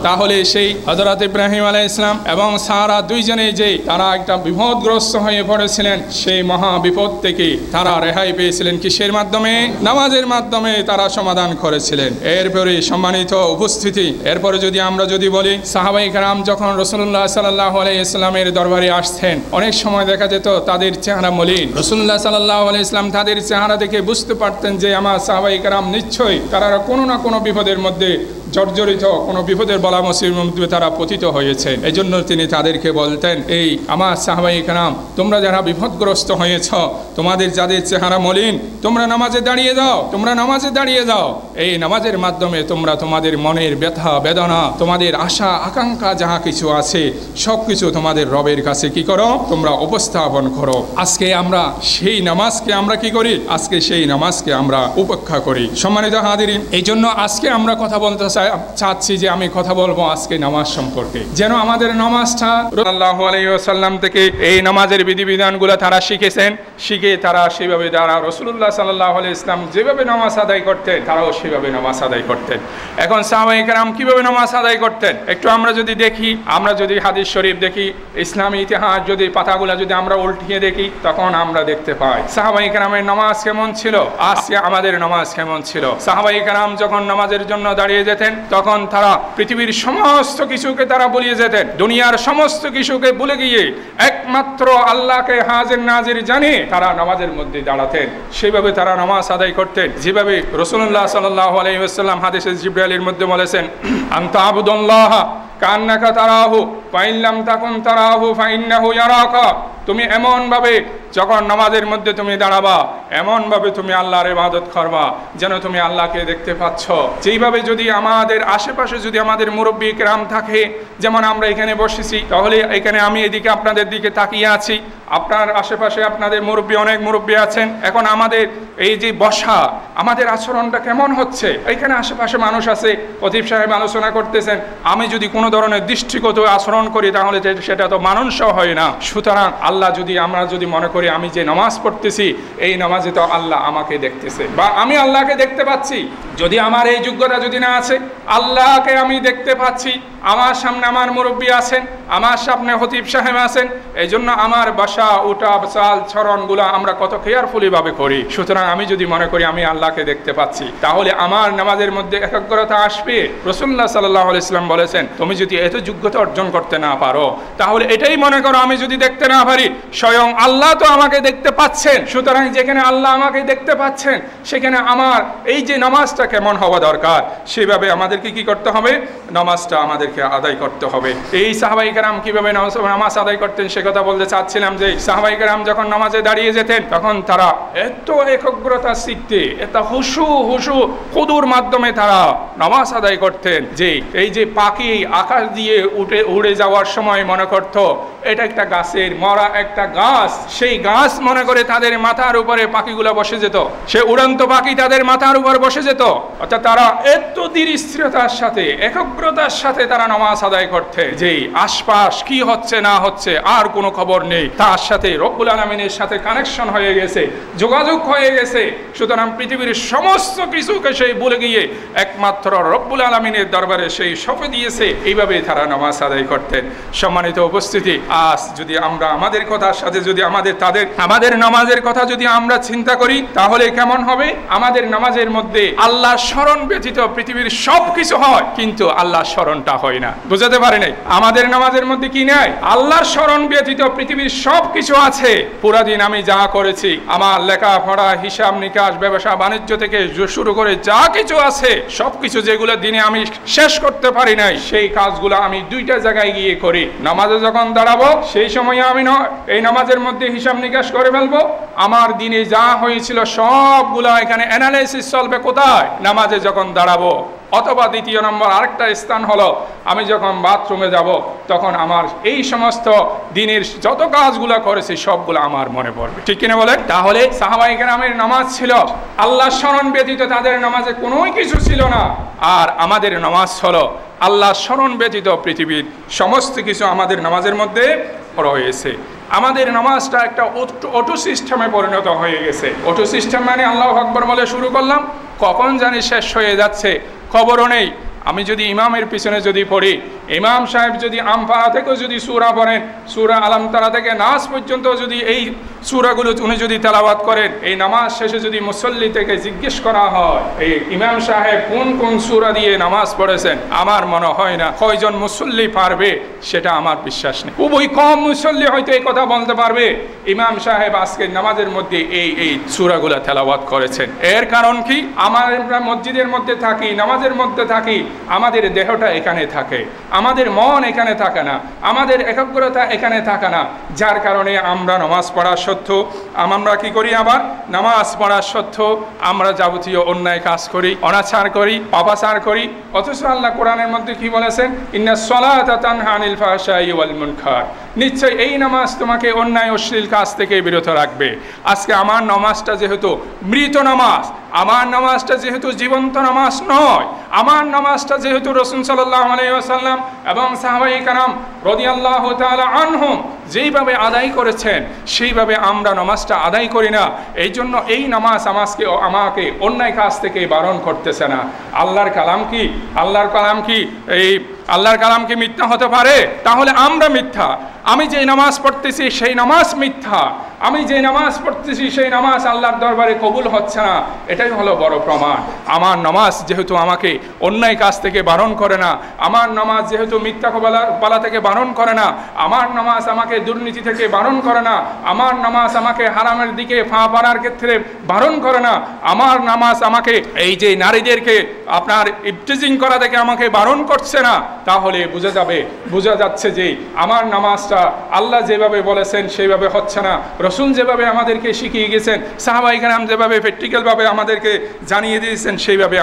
তাহলে সেই হযরত ইব্রাহিম আলাইহিস সালাম এবং সারা দুইজনে যে তারা একটা বিপদগ্রস্ত হয়ে পড়েছিলেন, সেই মহা বিপদ থেকে তারা রেহাই পেয়েছিলেন কিসের মাধ্যমে? নামাজের মাধ্যমে তারা সমাধান করেছিলেন। এরপরে সম্মানিত উপস্থিতি, এরপরে আমরা যদি বলি, সাহাবায়ে কেরাম যখন রাসূলুল্লাহ সাল্লাল্লাহু আলাইহি ওয়াসাল্লামের দরবারে আসতেন, অনেক সময় দেখা যেত তাদের চেহারা মলিন। রাসূলুল্লাহ সাল্লাল্লাহু আলাইহি ওয়াসাল্লাম তাদের চেহারা দেখে বুঝতে পারতেন যে আমার সাহাবায়ে কেরাম নিশ্চয়ই তারা কোনো না কোনো বিপদের মধ্যে জর্জরিত, কোনো বিপদের বলা মুসিবতের মধ্যে তারা পতিত হয়েছেন। এই জন্য তিনি তাদেরকে বলতেন, এই আমার সাহাবায়ে কেরাম, তোমরা যারা বিপদগ্রস্ত হয়েছ, তোমাদের যাদের চেহারা মলিন, তোমরা নামাজে দাঁড়িয়ে যাও, তোমরা নামাজে দাঁড়িয়ে যাও। এই নামাজের মাধ্যমে তোমরা তোমাদের মনের ব্যথা বেদনা, তোমাদের আশা আকাঙ্ক্ষা যাহা কিছু আছে সব কিছু তোমাদের রবের কাছে কি করো, তোমরা উপস্থাপন করো। আজকে আমরা সেই নামাজকে আমরা কি করি, আজকে সেই নামাজকে আমরা উপেক্ষা করি। সম্মানিত হাজিরিন, এই জন্য আজকে আমরা কথা বলতে চাচ্ছি যে আমি কথা বলবো আজকে নামাজ সম্পর্কে, যেন আমাদের নামাজটা সাল্লাল্লাহু আলাইহি ওয়াসাল্লাম থেকে এই নামাজের বিধিবিধানগুলো তারা শিখেছেন, শিখে তারা সেভাবে তারা রাসূলুল্লাহ সাল্লাল্লাহু আলাইহি ওয়াসাল্লাম যেভাবে নামাজ আদায় করতেন তারাও সেভাবে নামাজ আদায় করতেন। এখন সাহাবায়ে কেরাম কিভাবে নামাজ আদায় করতেন একটু আমরা যদি দেখি, আমরা যদি হাদিস শরীফ দেখি, ইসলামী ইতিহাস যদি পাতাগুলো যদি আমরা উল্টিয়ে দেখি, তখন আমরা দেখতে পাই সাহাবায়ে কেরামের নামাজ কেমন ছিল, আজকে আমাদের নামাজ কেমন ছিল। সাহাবায়ে কেরাম যখন নামাজের জন্য দাঁড়িয়ে যেতেন তখন তারা পৃথিবীর সমস্ত কিছুকে তারা ভুলিয়ে যেতেন, দুনিয়ার সমস্ত কিছুকে ভুলে গিয়ে একমাত্র আল্লাহকে হাজির নাজির জানে তারা নামাজের মধ্যে দাঁড়াতেন। সেভাবে তারা নামাজ আদায় করতেন যেভাবে রাসূলুল্লাহ সাল্লাল্লাহু আলাইহি ওয়াসাল্লাম হাদিসে জিবরাইলের মধ্যে বলেছেন, আনতা আবুদুল্লাহ কান্নাকা তারাহু ফাইন লাম তাকুন তারাহু ফাইন্নাহু ইয়ারাকা। তুমি এমনভাবে যখন নামাজের মধ্যে তুমি দাঁড়াবা, এমনভাবে তুমি আল্লাহর ইবাদত করবা যেন তুমি আল্লাহকে দেখতে পাচ্ছ। যেইভাবে যদি আমাদের আশেপাশে যদি আমাদের মুরব্বী কেরাম থাকে, যেমন আমরা এখানে বসেছি, তাহলে এখানে আমি এদিকে আপনাদের দিকে তাকিয়ে আছি, আপনার আশেপাশে আপনাদের মুরব্বী অনেক মুরব্বী আছেন। এখন আমাদের এই যে বসা, আমাদের আচরণটা কেমন হচ্ছে, এখানে আশেপাশে মানুষ আছে, খতিব সাহেব আলোচনা করতেছেন, আমি যদি কোনো ধরনের দৃষ্টিগত আচরণ করি তাহলে সেটা তো মানুষও হয় না। সুতরাং আল্লাহ যদি আমরা যদি মনে করি আমি যে নামাজ পড়তেছি এই নামাজে তো আল্লাহ আমাকে দেখতেছে বা আমি আল্লাহকে দেখতে পাচ্ছি, যদি আমার এই যোগ্যতা যদি না আছে, আল্লাহকে আমি দেখতে পাচ্ছি, আমার সামনে আমার মুরব্বী আছেন, আমার সামনে খতিব সাহেব আছেন, এই জন্য আমার বাসা উঠা চাল চরণগুলো আমরা কত কেয়ারফুলি ভাবে করি। সুতরাং আমি যদি মনে করি আমি আল্লাহকে দেখতে পাচ্ছি তাহলে আমার নামাজের মধ্যে একাগ্রতা আসবে। রাসূলুল্লাহ সাল্লাল্লাহু আলাইহি ওয়াসাল্লাম বলেছেন, তুমি যদি এত যোগ্যতা অর্জন করতে না পারো তাহলে এটাই মনে করো আমি যদি দেখতে না পারি, স্বয়ং আল্লাহ তো আমাকে দেখতে পাচ্ছেন। সুতরাং যেখানে আল্লাহ আমাকে দেখতে পাচ্ছেন সেখানে আমার এই যে নামাজটা কেমন হওয়া দরকার, সেভাবে আমাদেরকে কি করতে হবে, নামাজটা আমাদেরকে আদায় করতে হবে। এই সাহাবায়ে কেরাম কিভাবে নামাজ আদায় করতেন সে কথা বলতে চাচ্ছিলাম যে সাহাবায়ে কেরাম যখন নামাজে দাঁড়িয়ে যেতেন তখন তারা এত একাগ্রতা চিত্তে, এত হুশু খুদুর মাধ্যমে তারা নামাজ আদায় করতেন যে এই যে পাখি আকাশ দিয়ে উড়ে যাওয়ার সময় মনে করত এটা একটা গাছের মরা একটা গাছ, সেই গাছ মনে করে তাদের মাথার উপরে পাখিগুলো বসে যেত, সে উড়ন্ত পাখি তাদের মাথার উপর বসে যেত। অর্থাৎ তারা এত ধীর স্থিরতার সাথে একাগ্রতার সাথে তারা নামাজ আদায় করতে যে আশপাশ কি হচ্ছে না হচ্ছে আর কোনো খবর নেই, তার সাথে রব্বুল আলামিনের সাথে কানেকশন হয়ে গেছে, যোগাযোগ হয়ে গেছে। সুতরাং পৃথিবীর সমস্ত কিছুকে সেই ভুলে গিয়ে একমাত্র রব্বুল আলামিনের দরবারে সেই সঁপে দিয়েছে, এইভাবে তারা নামাজ আদায় করতেন। সম্মানিত উপস্থিতি, আজ যদি আমরা আমাদের কথার সাথে যদি আমাদের নামাজের কথা যদি আমরা চিন্তা করি তাহলে কেমন হবে, আমাদের নামাজের মধ্যে আল্লাহর স্মরণ ব্যতীত পৃথিবীর সব কিছু হয় কিন্তু আল্লাহর স্মরণটা হয় না। বুঝাতে পারি নাই, আমাদের নামাজের মধ্যে কি নাই, আল্লাহর স্মরণ ব্যতীত পৃথিবীর সব কিছু আছে। পুরা দিন আমি যা করেছি, আমার লেখাপড়া হিসাব নিকাশ ব্যবসা বাণিজ্য থেকে শুরু করে যা কিছু আছে সবকিছু যেগুলো দিনে আমি শেষ করতে পারি নাই সেই কাজগুলো আমি দুইটা জায়গায় গিয়ে করি। নামাজে যখন দাঁড়াবো সেই সময় আমি এই নামাজের মধ্যে হিসাব নিকাশ করে ফেলবো, আমার দিনে যা হয়েছিল সবগুলো এখানে অ্যানালাইসিস চলবে কোথায়, নামাজে যখন দাঁড়াবো। অথবা দ্বিতীয় নম্বর আরেকটা স্থান হলো আমি যখন বাথরুমে যাব তখন আমার এই সমস্ত দিনের যত কাজগুলো করেছি সবগুলো আমার মনে পড়বে, ঠিক কিনা বলেন? তাহলে সাহাবায়ে কেরামের নামাজ ছিল আল্লাহ স্মরণ ব্যতীত তাদের নামাজে কোনো কিছু ছিল না, আর আমাদের নামাজ হলো আল্লাহ স্মরণ ব্যতীত পৃথিবীর সমস্ত কিছু আমাদের নামাজের মধ্যে রয়েছে। আমাদের নামাজটা একটা অটো সিস্টেমে পরিণত হয়ে গেছে। অটো সিস্টেম মানে আল্লাহু আকবার বলে শুরু করলাম, কখন জানি শেষ হয়ে যাচ্ছে খবরও নেই। আমি যদি ইমামের পিছনে যদি পড়ি ইমাম সাহেব যদি আমফালা থেকেও যদি সূরা পড়েন, সূরা আলাম তারা থেকে নাস পর্যন্ত যদি এই সূরাগুলো উনি যদি তেলাওয়াত করেন, এই নামাজ শেষে যদি মুসল্লি থেকে জিজ্ঞেস করা হয় এই ইমাম সাহেব কোন কোন সূরা দিয়ে নামাজ পড়েছেন, আমার মনে হয় না কয়জন মুসল্লি পারবে, সেটা আমার বিশ্বাস নেই। খুবই কম মুসল্লি হয়তো এই কথা বলতে পারবে ইমাম সাহেব আজকে নামাজের মধ্যে এই সূরাগুলো তেলাওয়াত করেছেন। এর কারণ কি? আমরা মসজিদের মধ্যে থাকি, নামাজের মধ্যে থাকি, আমাদের দেহটা এখানে থাকে, আমাদের মন এখানে থাকে না, আমাদের একাগ্রতা এখানে থাকে না, যার কারণে আমরা নামাজ পড়া সত্ত্বেও আমরা কি করি, আবার নামাজ পড়া সত্ত্বেও আমরা যাবতীয় অন্যায় কাজ করি, অনাচার করি, পাপাচার করি। অথচ আল্লাহ কোরআনের মধ্যে কি বলেছেন? ইন্নাস সালাতা তানহা আনিল ফাহশাই ওয়াল মুনকার, নিশ্চয় এই নামাজ তোমাকে অন্যায় অশ্লীল কাজ থেকে বিরত রাখবে। আজকে আমার নামাজটা যেহেতু মৃত নামাজ, আমার নামাজটা যেহেতু জীবন্ত নামাজ নয়, আমার নামাজটা যেহেতু রাসূল সাল্লাল্লাহু আলাইহি ওয়াসাল্লাম এবং সাহাবায়ে কেরাম রাদিয়াল্লাহু তাআলা আনহুম যেইভাবে আদায় করেছেন সেইভাবে আমরা নামাজটা আদায় করি না। এই জন্য এই নামাজ আমাকে অন্যায় কাজ থেকে বারণ করতেছে না। আল্লাহর কালাম কি? আল্লাহর কালাম কি মিথ্যা হতে পারে? তাহলে আমরা মিথ্যা। আমি যে নামাজ পড়তেছি সেই নামাজ মিথ্যা, আমি যে নামাজ পড়তেছি সেই নামাজ আল্লাহর দরবারে কবুল হচ্ছে না, এটাই হলো বড় প্রমাণ। আমার নামাজ যেহেতু আমাকে অন্যায় কাজ থেকে বারণ করে না, আমার নামাজ যেহেতু মিথ্যা বলা থেকে বারণ করে না, আমার নামাজ আমাকে দুর্নীতি থেকে বারণ করে না, আমার নামাজ আমাকে হারামের দিকে পা বাড়ার ক্ষেত্রে বারণ করে না, আমার নামাজ আমাকে এই যে নারীদেরকে আপনার ইফটিজিং করা থেকে আমাকে বারণ করছে না, তাহলে বোঝা যাচ্ছে যে আমার নামাজটা আল্লাহ যেভাবে বলেছেন সেইভাবে হচ্ছে না, রাসূল যেভাবে আমাদেরকে শিখিয়ে গেছেন, সাহাবায়ে কেরাম যেভাবে প্র্যাকটিক্যালভাবে আমাদেরকে জানিয়ে দিয়েছেন সেইভাবে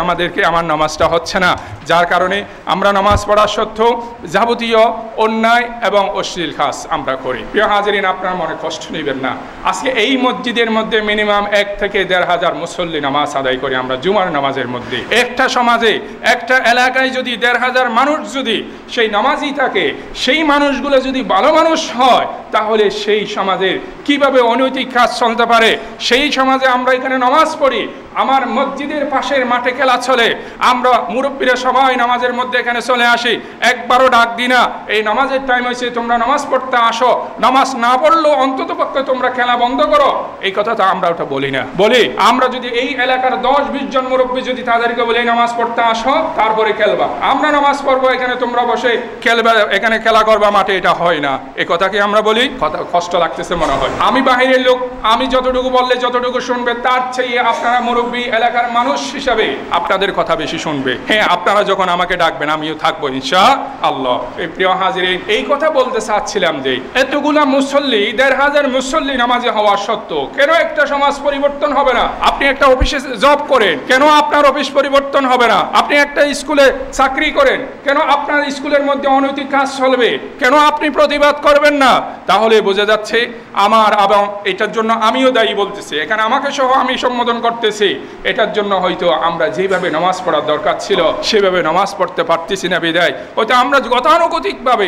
আমার নামাজটা হচ্ছে না। যার কারণে আমরা নামাজ পড়া সত্ত্বেও যাবতীয় অন্যায় এবং অশ্লীল কাজ আমরা করি। প্রিয় হাজিরিন, আপনারা মনে কষ্ট নেবেন না। আজকে এই মসজিদের মধ্যে মিনিমাম 1 থেকে 1,500 মুসল্লি নামাজ আদায় করি আমরা জুমার নামাজের মধ্যে। একটা সমাজে, একটা এলাকায় যদি 1,500 মানুষ যদি সেই নামাজই থাকে, সেই মানুষগুলো যদি ভালো মানুষ হয়, তাহলে সেই সমাজের কিভাবে অনৈতিক কাজ চলতে পারে? সেই সমাজে আমরা এখানে নামাজ পড়ি, আমার মসজিদের পাশের মাঠে খেলা চলে, আমরা মুরব্বীরা সবাই নামাজের মধ্যে এখানে চলে আসি, একবারও ডাক দিই না এই নামাজের টাইম হয়েছে তোমরা নামাজ পড়তে আসো, নামাজ না পড়লেও অন্তত পক্ষে তোমরা খেলা বন্ধ করো, এই কথা তো আমরা ওটা বলি না। বলি আমরা যদি এই এলাকার 10-20 জন মুরব্বী যদি তাদেরকে বলি নামাজ পড়তে আসো তারপরে খেলবা, আমরা নামাজ পড়বো, এখানে তোমরা বসে খেলবা, এখানে খেলা করবা মাঠে, এটা হয় না। এই কথা কি আমরা বলি? কথা কষ্ট লাগতেছে মনে হয়। আমি বাহিরের লোক, আমি যতটুকু বললে যতটুকু শুনবে, তার চেয়ে আপনারা মুরব্বী এলাকার মানুষ হিসাবে আপনাদের কথা বেশি শুনবে। হ্যাঁ, আপনারা যখন আমাকে ডাকবেন আমিও থাকবো ইনশাআল্লাহ। এই প্রিয় হাজিরিন, এই কথা বলতে চাচ্ছিলাম যে এতগুলা মুসল্লি, 1,500 মুসল্লি নামাজে হওয়া সত্ত্বেও কেন একটা সমাজ পরিবর্তন হবে না? আপনি একটা অফিসে জব করেন, কেন আপনার অফিস পরিবর্তন হবে না? আপনি একটা স্কুলে চাকরি করেন, কেন আপনার স্কুলের মধ্যে অনৈতিক কাজ চলবে? কেন আপনি প্রতিবাদ করবেন না? তাহলে বোঝা যাচ্ছে আমার, এবং এটার জন্য আমিও দায়ী বলতেছি, এখানে আমাকে সহ আমি সম্বোধন করতেছি, এটার জন্য হয়তো আমরা যেভাবে নামাজ পড়ার দরকার ছিল সেভাবে নামাজ পড়তে পারতেছি না বিদায় হয়তো আমরা গতানুগতিকভাবে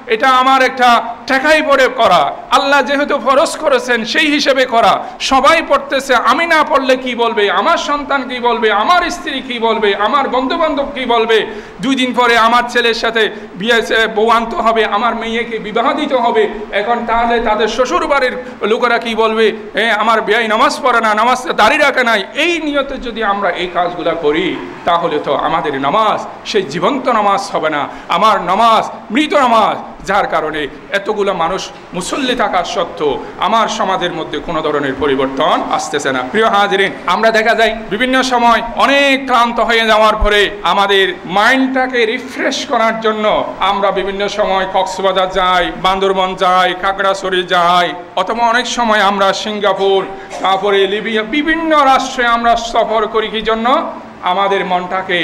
এটা আমার একটা ঠেকাই পড়ে করা, আল্লাহ যেহেতু ফরজ করেছেন সেই হিসেবে করা, সবাই পড়তেছে, আমি না পড়লে কি বলবে, আমার সন্তান কি বলবে, আমার স্ত্রী কি বলবে, আমার বন্ধু বান্ধব কি বলবে, 2 দিন পরে আমার ছেলের সাথে বউ আনতে হবে, আমার মেয়েকে বিবাহ দিতে হবে, এখন তাহলে তাদের শ্বশুর বাড়ির লোকেরা কি বলবে, আমার বিয়াই নামাজ পড়ে না, নামাজ দাঁড়িয়ে রাখে নাই, এই নিয়তে যদি আমরা এই কাজগুলা করি তাহলে তো আমাদের নামাজ সেই জীবন্ত নামাজ হবে না, আমার নামাজ মৃত নামাজ। যার কারণে এতগুলো মানুষ মুসল্লি থাকার সত্ত্বেও আমার সমাজের মধ্যে কোনো ধরনের পরিবর্তন আসতেছে না। প্রিয় হাজিরিন, আমরা দেখা যায় বিভিন্ন সময় অনেক ক্লান্ত হয়ে যাওয়ার পরে আমাদের মাইন্ডটাকে রিফ্রেশ করার জন্য আমরা বিভিন্ন সময় কক্সবাজার যাই, বান্দরবন যাই, খাগড়াছড়ি যাই, অথবা অনেক সময় আমরা সিঙ্গাপুর, তারপরে লিবিয়া, বিভিন্ন রাষ্ট্রে আমরা সফর করি। কি জন্য? আমাদের মনটাকে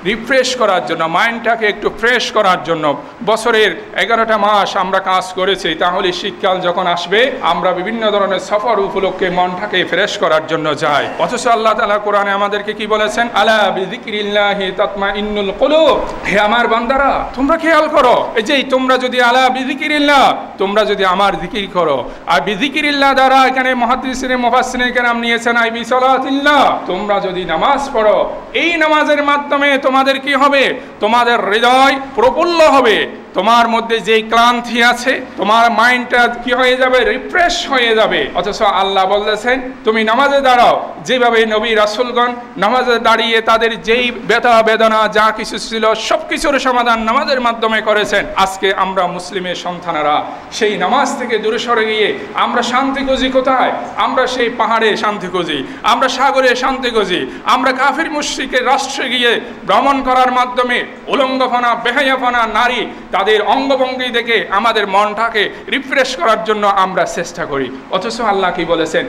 রিফ্রেশ করার জন্য, মাইন্ডটাকে একটু ফ্রেশ করার জন্য। বছরের 11টা মাস আমরা কাজ করেছি, তাহলে শীতকাল যখন আসবে আমরা বিভিন্ন ধরনের সফর উপলক্ষে মনটাকে ফ্রেশ করার জন্য যাই। অথচ আল্লাহ তাআলা কোরআনে আমাদেরকে কি বলেছেন? আলা বিযিকরিল্লাহি তাতমাইন্নুল কুলুব, হে আমার বান্দারা তোমরা খেয়াল করো, এই যে তোমরা যদি আলা বিযিকরিল্লাহ, তোমরা যদি আমার জিকির করো, আর বিযিকরিল্লাহ দ্বারা এখানে মুহাদ্দিসিনে মুফাসসিরিনে কেরাম নিয়েছেন আই বিসালাতিল্লাহ, তোমরা যদি নামাজ পড়ো, এই নামাজের মাধ্যমে তোমাদের কি হবে? তোমাদের হৃদয় প্রফুল্ল হবে, তোমার মধ্যে যেই ক্লান্তি আছে তোমার মাইন্ডটা কি হয়ে যাবে? রিফ্রেশ হয়ে যাবে। অথচ আল্লাহ বলতেছেন তুমি নামাজে দাঁড়াও, যেভাবে নবী রাসূলগণ নামাজে দাঁড়িয়ে তাদের যেই ব্যথা বেদনা যা কিছু ছিল সব কিছুর সমাধান নামাজের মাধ্যমে করেছেন। আজকে আমরা মুসলিমের সন্তানেরা সেই নামাজ থেকে দূরে সরে গিয়ে আমরা শান্তি খুঁজি কোথায়? আমরা সেই পাহাড়ে শান্তি খুঁজি, আমরা সাগরে শান্তি খুঁজি, আমরা কাফির মুশরিকের রাষ্ট্রে গিয়ে ভ্রমণ করার মাধ্যমে উলঙ্গপনা বেহায়াপনা নারী তাদের অঙ্গভঙ্গি দেখে আমাদের মনটাকে রিফ্রেশ করার জন্য আমরা চেষ্টা করি। অথচ আল্লাহ কি বলেছেন?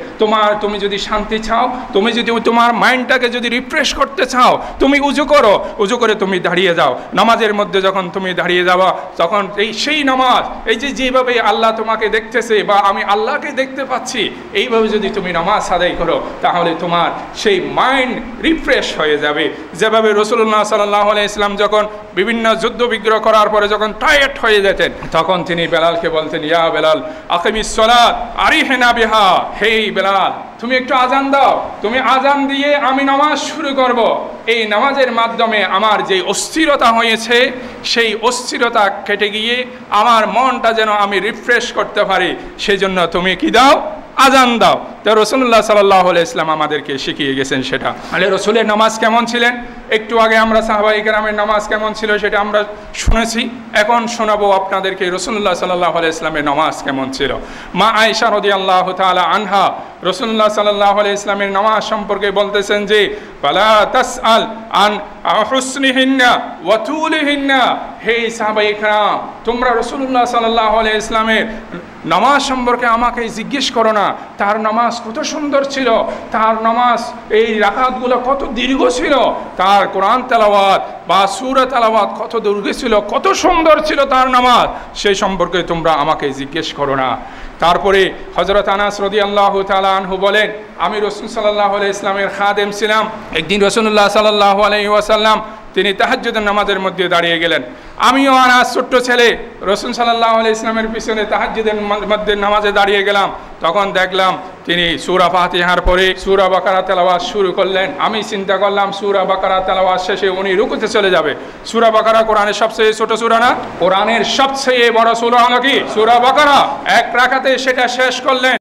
তুমি যদি শান্তি চাও, তুমি যদি তোমার মাইন্ডটাকে যদি রিফ্রেশ করতে চাও, তুমি উজু করো, উজু করে তুমি দাঁড়িয়ে যাও। নামাজের মধ্যে যখন তুমি দাঁড়িয়ে যাবা তখন সেই নামাজ, এই যেভাবে আল্লাহ তোমাকে দেখতেছে বা আমি আল্লাহকে দেখতে পাচ্ছি, এইভাবে যদি তুমি নামাজ আদায় করো তাহলে তোমার সেই মাইন্ড রিফ্রেশ হয়ে যাবে। যেভাবে রাসূলুল্লাহ সাল্লাল্লাহু আলাইহি ওয়াসাল্লাম যখন বিভিন্ন যুদ্ধ বিগ্রহ করার পরে যখন টায়ার্ড হয়ে যেতেন তখন তিনি বেলালকে বলতেন, ইয়া বেলাল আকিমিস সালাত আরিহিনা বিহা, হে বেলাল তুমি একটু আজান দাও, তুমি আজান দিয়ে আমি নামাজ শুরু করব। এই নামাজের মাধ্যমে আমার যে অস্থিরতা হয়েছে সেই অস্থিরতা কেটে গিয়ে আমার মনটা যেন আমি রিফ্রেশ করতে পারি, সেই জন্য তুমি কি দাও? আজান দাও। তো রাসূলুল্লাহ সাল্লাল্লাহু আলাইহি ওয়াসাল্লাম আমাদেরকে শিখিয়ে গেছেন সেটা। তাহলে রাসূলের নামাজ কেমন ছিলেন? একটু আগে আমরা সাহাবায়ে কেরামের নামাজ কেমন ছিল সেটা আমরা শুনেছি, এখন শোনাবো আপনাদেরকে রাসূলুল্লাহ সাল্লাল্লাহু আলাইহি ওয়াসাল্লামের নামাজ কেমন ছিল। মা আয়েশা রাদিয়াল্লাহু তাআলা আনহা রাসূলুল্লাহ সাল্লাল্লাহু আলাইহি ওয়াসাল্লামের নামাজ সম্পর্কে বলতেছেন যে ফালা তাসআল আন হুসনিহিন্না ওয়া তুলিহিন্না, হে সাহাবায়ে কেরাম তোমরা রাসূলুল্লাহ সাল্লাল্লাহু আলাইহি ওয়াসাল্লামের নামাজ সম্পর্কে আমাকে জিজ্ঞেস করো না, তার নামাজ কত সুন্দর ছিল, তার নামাজ এই রাকাতগুলো কত দীর্ঘ ছিল, তার কোরআন তেলাওয়াত বা সূরা তেলাওয়াত কত দীর্ঘ ছিল, কত সুন্দর ছিল তার নামাজ, সেই সম্পর্কে তোমরা আমাকে জিজ্ঞেস করো না। তারপরে হযরত আনাস রাদিয়াল্লাহু তাআলা আনহু বলেন আমি রাসূল সাল্লাল্লাহু আলাইহি ওয়াসাল্লামের খাদেম ছিলাম। একদিন রাসূলুল্লাহ সাল্লাল্লাহু আলাইহি ওয়াসাল্লাম তিনি তাহাজ্জুদের নামাজের মধ্যে দাঁড়িয়ে গেলেন। আমিও আনাস ছোট্ট ছেলে রাসূল সাল্লাল্লাহু আলাইহি ওয়াসাল্লামের পিছনে তাহাজ্জুদের মধ্যে নামাজে দাঁড়িয়ে গেলাম। তখন দেখলাম তিনি সূরা ফাতিহার পরে সূরা বাকারা তেলাওয়াত শুরু করলেন। আমি চিন্তা করলাম সূরা বাকারা তেলাওয়াত শেষে উনি রুকুতে চলে যাবে। সূরা বাকারা কোরআনের সবচেয়ে ছোট সূরা না? কোরআনের সবচেয়ে বড় সূরা হলো কি? সূরা বাকারা। এক রাকাতে সেটা শেষ করলেন।